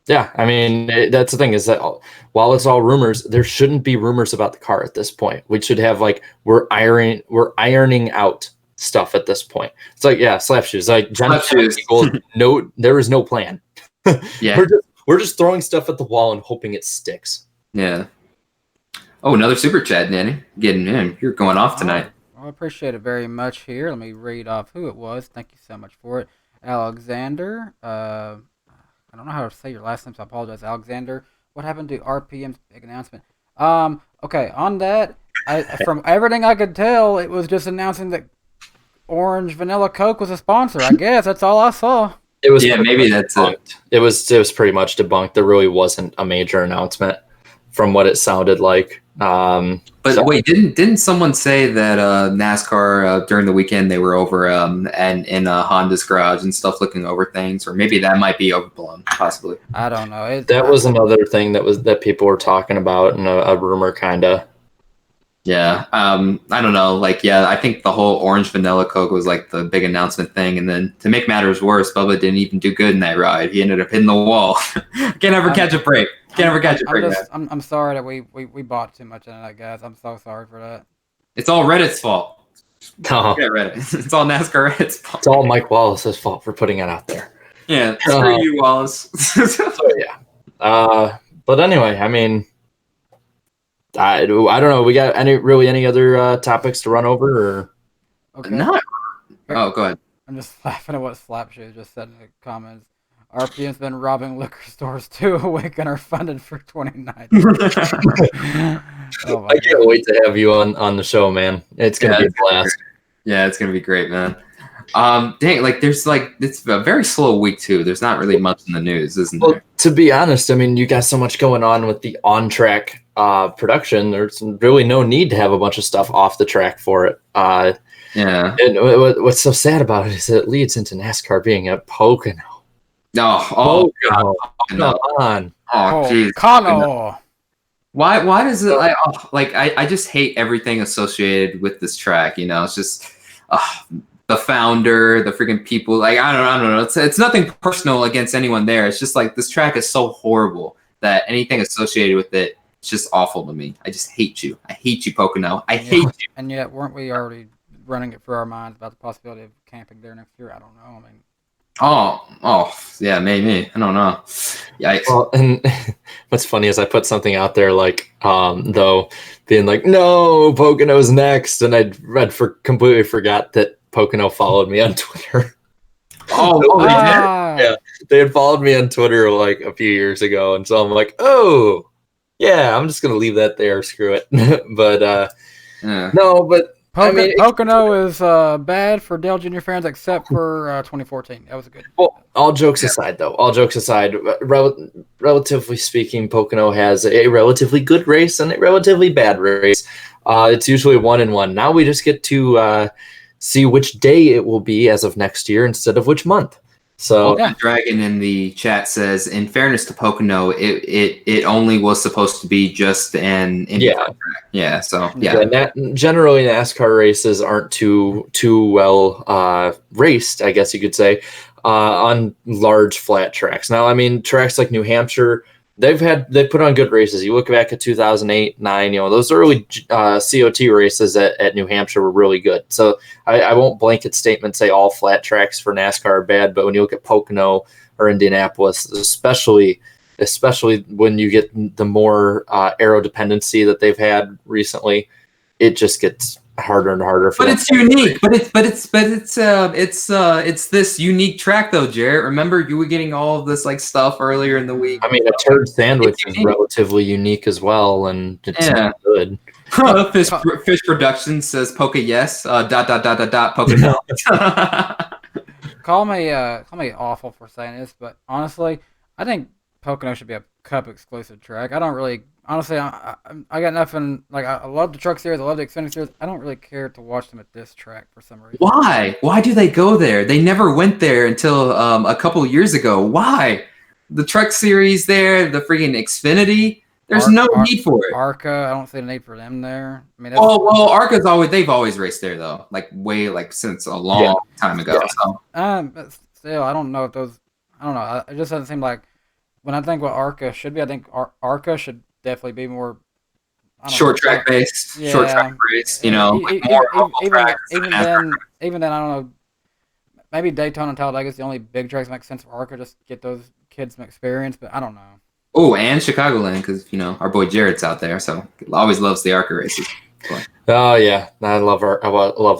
Yeah, I mean, that's the thing is that while it's all rumors, there shouldn't be rumors about the car at this point. We should have we're ironing out stuff at this point. It's like, yeah, slap shoes. Like Gen 7 equals no, there is no plan. Yeah, we're just throwing stuff at the wall and hoping it sticks. Yeah. Oh, another super chat, Danny. Getting in. You're going off tonight. I appreciate it very much here. Let me read off who it was. Thank you so much for it. Alexander. I don't know how to say your last name, so I apologize. Alexander. What happened to RPM's big announcement? Okay, on that, from everything I could tell, it was just announcing that Orange Vanilla Coke was a sponsor. I guess that's all I saw. It was maybe that's it. It was pretty much debunked. There really wasn't a major announcement from what it sounded like. Wait, didn't someone say that NASCAR during the weekend they were over and in Honda's garage and stuff looking over things, or maybe that might be overblown, possibly. I don't know. That was another thing that people were talking about, and a rumor kind of. Yeah, I don't know. Like, yeah, I think the whole Orange Vanilla Coke was like the big announcement thing, and then to make matters worse, Bubba didn't even do good in that ride. He ended up hitting the wall. Can't ever catch a break. I'm sorry that we bought too much into that, guys. I'm so sorry for that. It's all Reddit's fault. No. Yeah, Reddit. It's all NASCAR Reddit's fault. It's all Mike Wallace's fault for putting it out there. Yeah, screw you, Wallace. So yeah. But anyway, I mean, I don't know. We got any other topics to run over? Or? Okay. Not. Oh, go ahead. I'm just laughing at what Slapshoe just said in the comments. RPM's been robbing liquor stores too a week and are funded for 2019. I can't wait to have you on the show, man. It's gonna be a blast. Yeah, it's gonna be great, man. Dang, it's a very slow week too. There's not really much in the news, isn't there? To be honest, I mean, you got so much going on with the on-track production. There's really no need to have a bunch of stuff off the track for it. Yeah. And what's so sad about it is that it leads into NASCAR being at Pocono. Oh, God. Come on. Oh, jeez. Pocono. Why does it I just hate everything associated with this track, you know? It's just the founder, the freaking people, like I don't know. It's nothing personal against anyone there. It's just like this track is so horrible that anything associated with it, it's just awful to me. I just hate you. I hate you, Pocono. I hate you. And yet, weren't we already running it through our minds about the possibility of camping there next year? I don't know. I mean, Oh, yeah, maybe. I don't know. Yikes. Well, and what's funny is I put something out there like, though, being like, no, Pocono's next, and completely forgot that Pocono followed me on Twitter. Yeah, they had followed me on Twitter like a few years ago, and so I'm like, oh, yeah, I'm just gonna leave that there. Screw it. But no, but. Pocono is bad for Dale Jr. fans except for 2014. That was good. Well, all jokes aside, relatively speaking, Pocono has a relatively good race and a relatively bad race. It's usually 1-1. Now we just get to see which day it will be as of next year instead of which month. So Dragon in the chat says, in fairness to Pocono, it only was supposed to be just an IndyCar track. Yeah. So generally NASCAR races aren't too well raced, I guess you could say, on large flat tracks. Now, I mean, tracks like New Hampshire, They put on good races. You look back at 2008, 9, those early COT races at New Hampshire were really good. So I won't blanket statement say all flat tracks for NASCAR are bad, but when you look at Pocono or Indianapolis, especially when you get the more aero dependency that they've had recently, it just gets harder and harder for But them. it's unique. It's this unique track though, Jarrett. Remember, you were getting all of this like stuff earlier in the week. I mean, a turd sandwich is relatively unique as well, and it's not good. Fish Production says Poca yes. Poca no. Call me awful for saying this, but honestly, I think Pocono should be a Cup exclusive track. I don't really, honestly, I got nothing. Like I love the Truck Series, I love the Xfinity Series. I don't really care to watch them at this track for some reason. Why? Why do they go there? They never went there until a couple years ago. Why? The Truck Series there, the freaking Xfinity. There's no need for it. ARCA, I don't see the need for them there. I mean, well, ARCA's they've always raced there though, since a long time ago. Yeah. So. But still, I don't know if those. I don't know. It just doesn't seem like when I think what ARCA should be. I think ARCA should definitely be more short track based, short track race. Even then, I don't know. Maybe Daytona and Talladega is the only big tracks that make sense for ARCA. Just get those kids some experience, but I don't know. Oh, and Chicagoland, because our boy Jarrett's out there, so always loves the ARCA races. Oh yeah, I love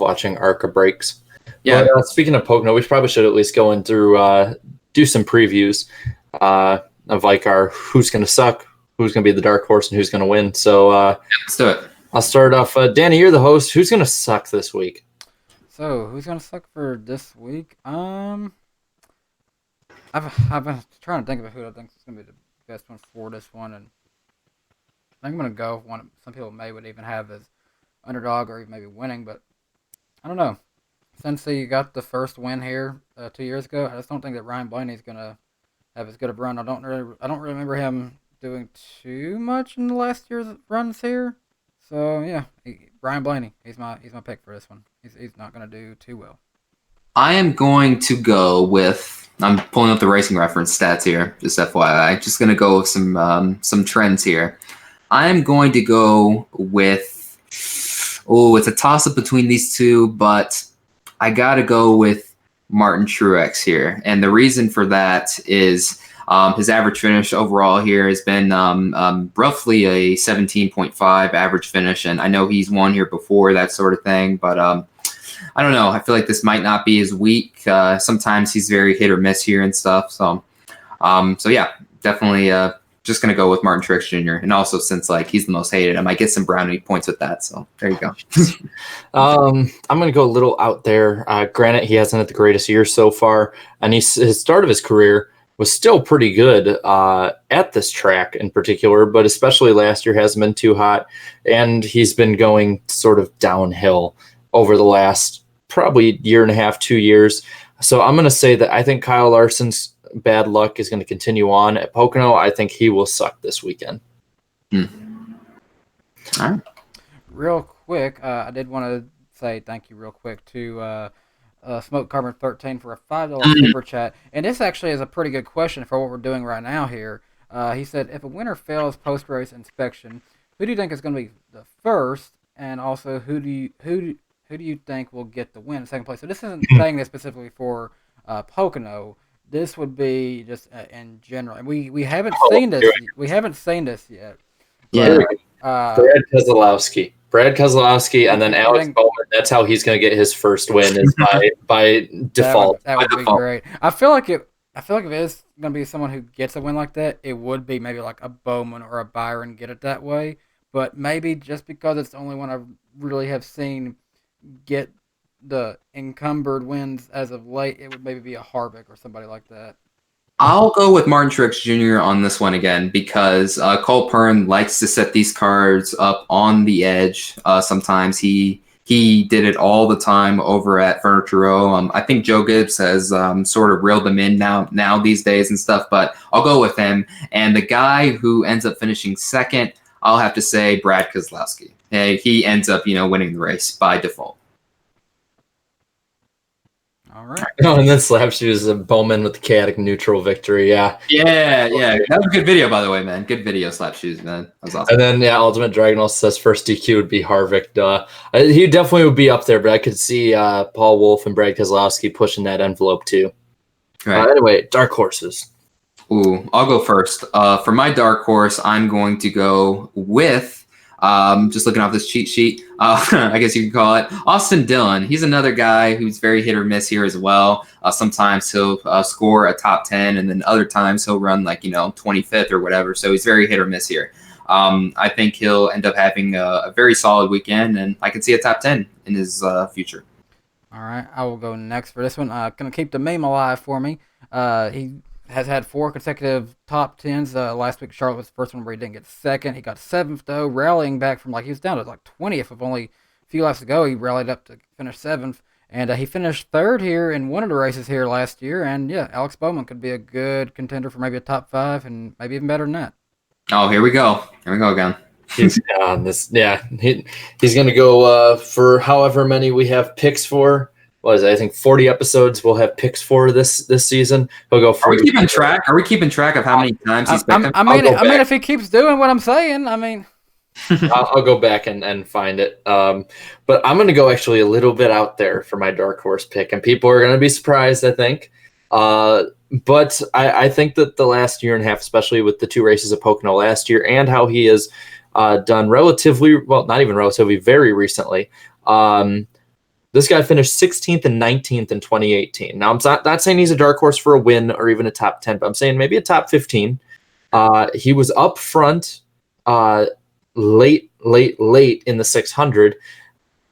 watching ARCA breaks. Yeah. But, speaking of Pocono, we probably should at least go in through do some previews of like our who's going to suck, who's going to be the dark horse, and who's going to win. So let's do it. I'll start off. Danny, you're the host. Who's going to suck this week? So who's going to suck for this week? I've been trying to think of who I think is going to be the best one for this one, and I think I'm going to go with one some people would even have as underdog or even maybe winning, but I don't know. Since he got the first win here 2 years ago, I just don't think that Ryan Blaney's going to have as good a run. I don't really remember him doing too much in the last year's runs here. So yeah, Ryan Blaney, he's my pick for this one. He's not going to do too well. I am going to go with. I'm pulling up the racing reference stats here, just FYI. Just going to go with some trends here. I am going to go with. Oh, it's a toss up between these two, but I got to go with Martin Truex here, and the reason for that is his average finish overall here has been roughly a 17.5 average finish, and I know he's won here before, that sort of thing, but I don't know. I feel like this might not be his week. Sometimes he's very hit or miss here and stuff. So yeah, definitely just going to go with Martin Truex Jr. And also since he's the most hated, I might get some brownie points with that. So there you go. I'm going to go a little out there. Granted, he hasn't had the greatest year so far, and his start of his career was still pretty good at this track in particular, but especially last year hasn't been too hot, and he's been going sort of downhill over the last probably year and a half, 2 years. So I'm going to say that I think Kyle Larson's bad luck is going to continue on at Pocono. I think he will suck this weekend. All right. Real quick, I did want to say thank you real quick to Smoke Carbon 13 for a $5 super chat. And this actually is a pretty good question for what we're doing right now here. He said, if a winner fails post-race inspection, who do you think is going to be the first? And also, who do you think will get the win, second place? So this isn't saying this specifically for Pocono. This would be just in general. And we haven't seen this. We haven't seen this yet. Yeah. Brad Keselowski, and then Alex Bowman. That's how he's going to get his first win, is by default. That would be great. I feel like if it is going to be someone who gets a win like that, it would be maybe like a Bowman or a Byron get it that way. But maybe just because it's the only one I really have seen get the encumbered wins as of late, it would maybe be a Harvick or somebody like that. I'll go with Martin Truex Jr. on this one again because Cole Pern likes to set these cars up on the edge. Sometimes he did it all the time over at Furniture Row. I think Joe Gibbs has sort of reeled them in now these days and stuff, but I'll go with him. And the guy who ends up finishing second, I'll have to say Brad Keselowski. He ends up winning the race by default. All right. Oh, and then Slap Shoes and Bowman with the chaotic neutral victory. Yeah. Yeah. That was a good video, by the way, man. Good video, Slap Shoes, man. That was awesome. And then, yeah, Ultimate Dragon also says first DQ would be Harvick. He definitely would be up there, but I could see Paul Wolf and Brad Keselowski pushing that envelope too. Right. Anyway, dark horses. Ooh, I'll go first. For my dark horse, I'm going to go with, just looking off this cheat sheet, I guess you could call it, Austin Dillon. He's another guy who's very hit or miss here as well. Sometimes he'll score a top 10, and then other times he'll run 25th or whatever. So he's very hit or miss here. I think he'll end up having a very solid weekend, and I can see a top 10 in his future. All right, I will go next for this one. Gonna keep the meme alive for me. He has had 4 consecutive top 10s. Last week, Charlotte was the first one where he didn't get second. He got 7th, though, rallying back from he was down to 20th with only a few laps to go. He rallied up to finish 7th, and he finished 3rd here in one of the races here last year. And yeah, Alex Bowman could be a good contender for maybe a top 5 and maybe even better than that. Oh, here we go. Here we go again. He's he's gonna go for however many we have picks for. I think 40 episodes we'll have picks for this season. He'll go for. Are we keeping track? Are we keeping track of how many times he's picked him? I mean, if he keeps doing what I'm saying, I mean. I'll go back and find it. But I'm going to go actually a little bit out there for my dark horse pick, and people are going to be surprised, I think. But I think that the last year and a half, especially with the 2 races at Pocono last year and how he has done relatively, well, not even relatively, very recently, this guy finished 16th and 19th in 2018. Now, I'm not saying he's a dark horse for a win or even a top 10, but I'm saying maybe a top 15. He was up front late in the 600.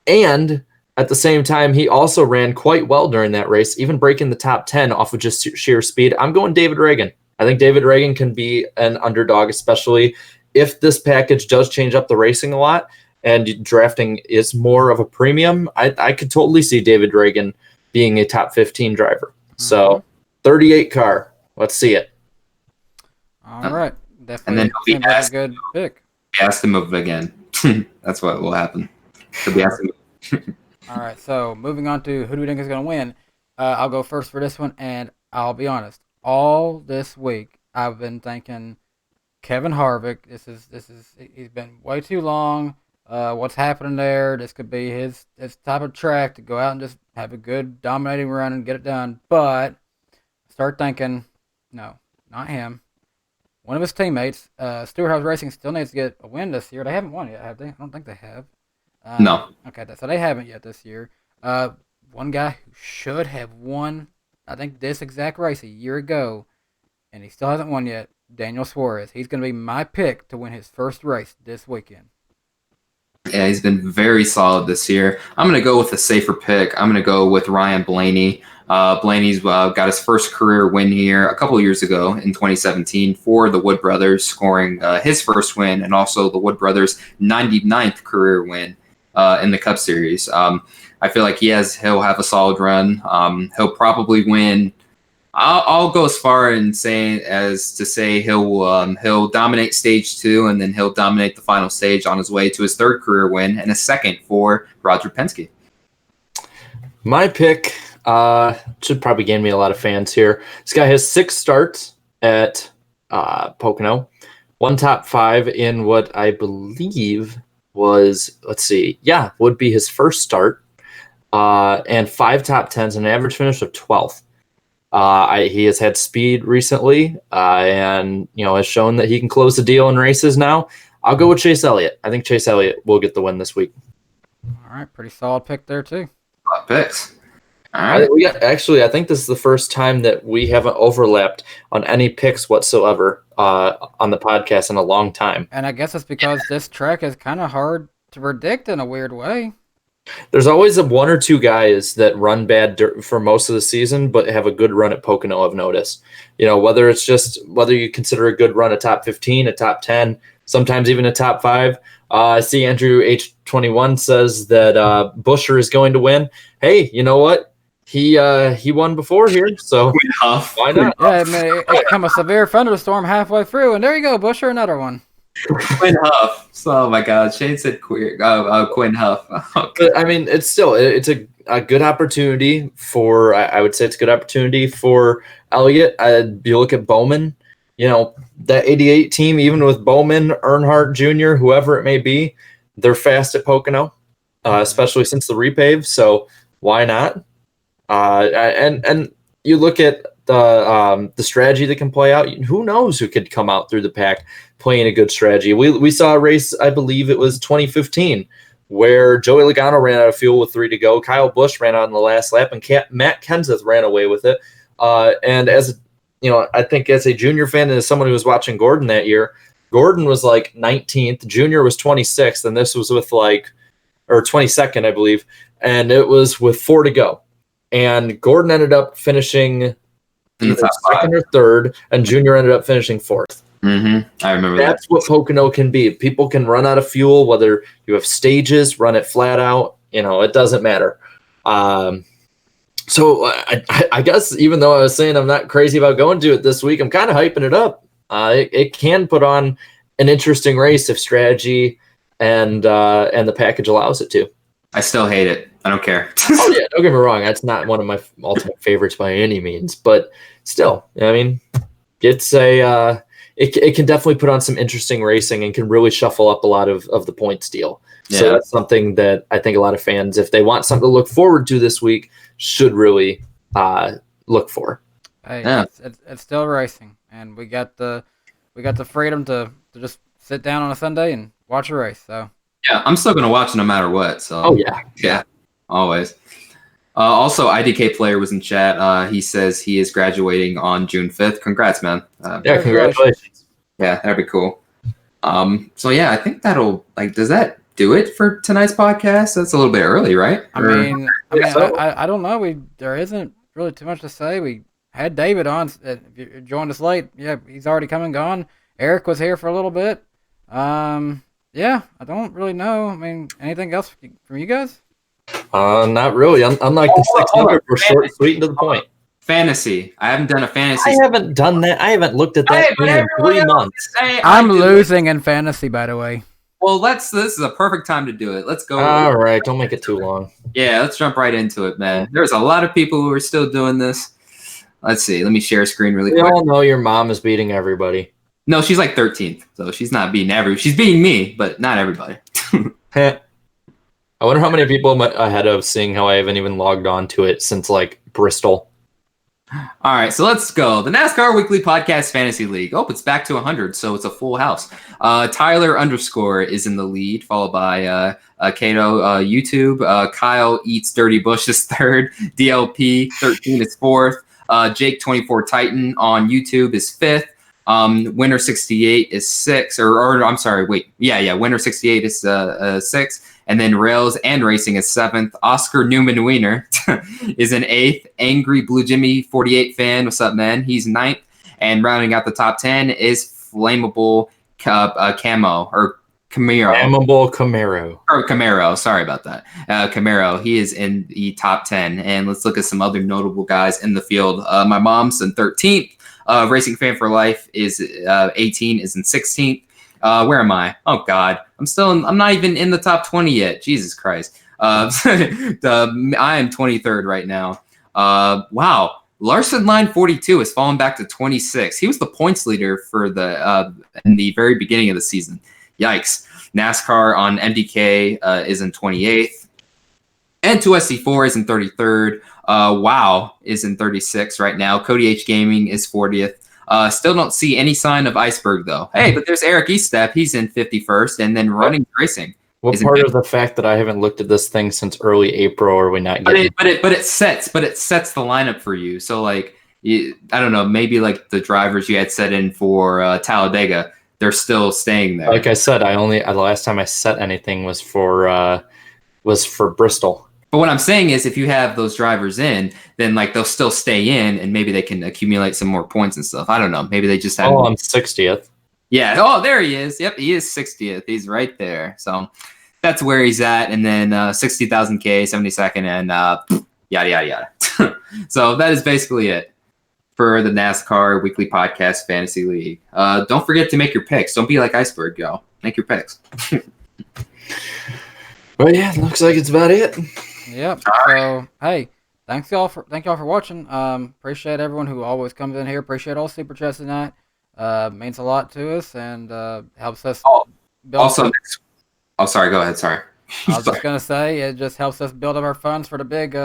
And at the same time, he also ran quite well during that race, even breaking the top 10 off of just sheer speed. I'm going David Reagan. I think David Reagan can be an underdog, especially if this package does change up the racing a lot and drafting is more of a premium. I could totally see David Reagan being a top 15 driver. So 38 car. Let's see it. All right. Definitely And then seems like a good pick. He has to move again. That's what will happen. He'll be asked to move. All right, so moving on to who do we think is going to win? I'll go first for this one, and I'll be honest. All this week, I've been thinking Kevin Harvick. He's been way too long. What's happening there? This could be his type of track to go out and just have a good dominating run and get it done. But start thinking, no, not him. One of his teammates, Stewart House Racing, still needs to get a win this year. They haven't won yet, have they? I don't think they have. No. Okay, so they haven't yet this year. One guy who should have won, I think, this exact race a year ago, and he still hasn't won yet, Daniel Suarez. He's going to be my pick to win his first race this weekend. Yeah, he's been very solid this year. I'm going to go with a safer pick. I'm going to go with Ryan Blaney. Blaney's got his first career win here a couple of years ago in 2017 for the Wood Brothers, scoring his first win and also the Wood Brothers' 99th career win in the Cup Series. I feel like he'll have a solid run. He'll probably win. I'll go as far as to say he'll dominate stage 2 and then he'll dominate the final stage on his way to his 3rd career win and a 2nd for Roger Penske. My pick should probably gain me a lot of fans here. This guy has 6 starts at Pocono, 1 top 5 in what I believe was, would be his first start, and 5 top 10s and an average finish of 12th. He has had speed recently, and has shown that he can close the deal in races now. I'll go with Chase Elliott. I think Chase Elliott will get the win this week. All right, pretty solid pick there too. Picks. All right. I think this is the first time that we haven't overlapped on any picks whatsoever on the podcast in a long time. And I guess it's because this track is kind of hard to predict in a weird way. There's always 1 or 2 guys that run bad for most of the season, but have a good run at Pocono, I've noticed. Whether you consider a good run a top 15, a top 10, sometimes even a top 5. I see Andrew H21 says that Buescher is going to win. Hey, you know what? He won before here, so why not? Yeah, it come a severe thunderstorm halfway through, and there you go, Buescher, another one. Quinn Huff. Oh my God, Shane said Quinn Huff. Okay. But, I mean, it's a good opportunity for, I would say it's a good opportunity for Elliott. You look at Bowman, that 88 team, even with Bowman, Earnhardt Jr., whoever it may be, they're fast at Pocono, especially since the repave. So why not? And you look at the strategy that can play out. Who knows who could come out through the pack playing a good strategy? We saw a race, I believe it was 2015, where Joey Logano ran out of fuel with 3 to go. Kyle Busch ran out in the last lap, and Matt Kenseth ran away with it. And as I think as a Junior fan and as someone who was watching Gordon that year, Gordon was like 19th, Junior was 26th, and this was with or 22nd, I believe, and it was with 4 to go. And Gordon ended up finishing either second or third, and Junior ended up finishing 4th. Mm-hmm. I remember That's what Pocono can be. People can run out of fuel, whether you have stages, run it flat out. It doesn't matter. So I guess even though I was saying I'm not crazy about going to it this week, I'm kind of hyping it up. It can put on an interesting race if strategy and the package allows it to. I still hate it. I don't care. Oh yeah, don't get me wrong. That's not one of my ultimate favorites by any means, but still, I mean, it's it can definitely put on some interesting racing and can really shuffle up a lot of the points deal. Yeah. So that's something that I think a lot of fans, if they want something to look forward to this week, should really look for. Hey, yeah. It's still racing, and we got the freedom to just sit down on a Sunday and watch a race. So yeah, I'm still gonna watch no matter what. So yeah, always. Also, IDK Player was in chat. He says he is graduating on June 5th. Congrats, man. Yeah, congratulations. Yeah, that'd be cool. So yeah, I think that'll does that do it for tonight's podcast? That's a little bit early, right? I don't know. There isn't really too much to say. We had David on. If you joined us late, yeah, he's already come and gone. Eric was here for a little bit. Yeah, I don't really know. I mean, anything else from you guys? Not really. Unlike the 600, we're short, sweet, and to the point. Fantasy. I haven't done a fantasy. I haven't done that. I haven't looked at that in 3 months. I'm losing in fantasy, by the way. Well, this is a perfect time to do it. Let's go. All right, don't make it too long. Yeah, let's jump right into it, man. There's a lot of people who are still doing this. Let's see. Let me share a screen really quick. We all know your mom is beating everybody. No, she's like 13th, so she's not beating everybody. She's beating me, but not everybody. I wonder how many people I'm ahead of, seeing how I haven't even logged on to it since Bristol. All right, so let's go. The NASCAR Weekly Podcast Fantasy League. Oh, it's back to 100, so it's a full house. Tyler _ is in the lead, followed by Kato YouTube. Kyle Eats Dirty Bush is third. DLP 13 is fourth. Jake 24 Titan on YouTube is fifth. Winner 68 is sixth. Or I'm sorry, wait. Yeah. Winner 68 is sixth. And then Rails and Racing is seventh. Oscar Newman Wiener is in eighth. Angry Blue Jimmy 48 fan, what's up, man? He's ninth. And rounding out the top 10 is Flammable Camo or Camaro. Flammable Camaro. Or Camaro, sorry about that. Camaro, he is in the top 10. And let's look at some other notable guys in the field. My mom's in 13th. Racing Fan for Life is 18, is in 16th. Where am I? Oh God, I'm not even in the top 20 yet. Jesus Christ. I am 23rd right now. Wow. Larson Line 42 has fallen back to 26. He was the points leader for in the very beginning of the season. Yikes. NASCAR on MDK is in 28th. N2SC4 is in 33rd. WoW is in 36 right now. Cody H Gaming is 40th. Still don't see any sign of Iceberg, though. Hey, but there's Eric Eastep. He's in 51st. And then Running Racing. What part of the fact that I haven't looked at this thing since early April are we not getting? But it sets the lineup for you. So, I don't know, maybe the drivers you had set in for Talladega, they're still staying there. Like I said, the last time I set anything was for Bristol. But what I'm saying is if you have those drivers in, then they'll still stay in and maybe they can accumulate some more points and stuff. I don't know. Maybe they just have. Oh, I'm 60th. Yeah. Oh, there he is. Yep. He is 60th. He's right there. So that's where he's at. And then 60,000 K, 72nd, and yada, yada, yada. So that is basically it for the NASCAR Weekly Podcast Fantasy League. Don't forget to make your picks. Don't be like Iceberg, y'all. Make your picks. Well, yeah, looks like it's about it. Yep. So hey, thank y'all for watching. Appreciate everyone who always comes in here. Appreciate all super chats tonight. Means a lot to us and helps us build. Also, oh, sorry. Go ahead. Sorry. I was just gonna say it just helps us build up our funds for the big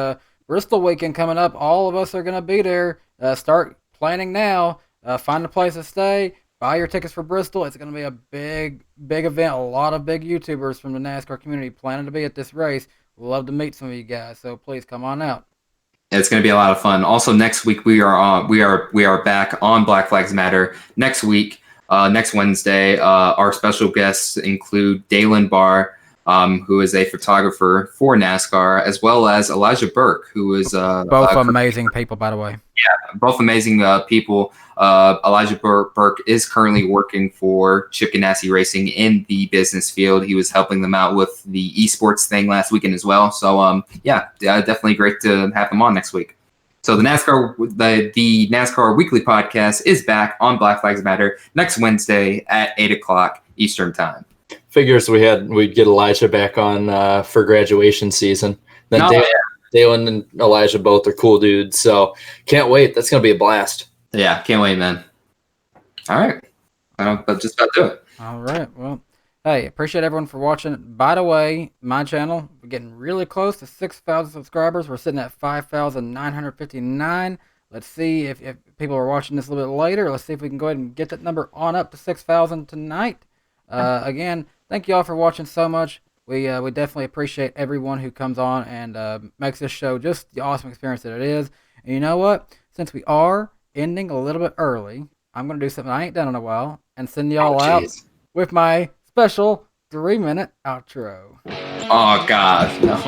Bristol weekend coming up. All of us are gonna be there. Start planning now. Find a place to stay. Buy your tickets for Bristol. It's gonna be a big event. A lot of big YouTubers from the NASCAR community planning to be at this race. Love to meet some of you guys. So please come on out. It's going to be a lot of fun. Also, next week we are back on Black Flags Matter. Next week, next Wednesday, our special guests include Dalen Barr, who is a photographer for NASCAR, as well as Elijah Burke, who is Both amazing people, by the way. both amazing people. Elijah Burke is currently working for Chip Ganassi Racing in the business field. He was helping them out with the esports thing last weekend as well. So definitely great to have him on next week. So the NASCAR Weekly Podcast is back on Black Flags Matter next Wednesday at 8:00 Eastern Time. Figures we'd get Elijah back on for graduation season. Then Dalen and Elijah both are cool dudes, so can't wait. That's gonna be a blast. Yeah, can't wait, man. All right, that's just about do it. All right. Well, hey, appreciate everyone for watching. By the way, my channel, we're getting really close to 6,000 subscribers. We're sitting at 5,959. Let's see if people are watching this a little bit later. Let's see if we can go ahead and get that number on up to 6,000 tonight. Again, thank you all for watching so much. We definitely appreciate everyone who comes on and makes this show just the awesome experience that it is. And you know what? Since we are ending a little bit early, I'm going to do something I ain't done in a while and send y'all out with my special 3-minute outro. Oh, God, no.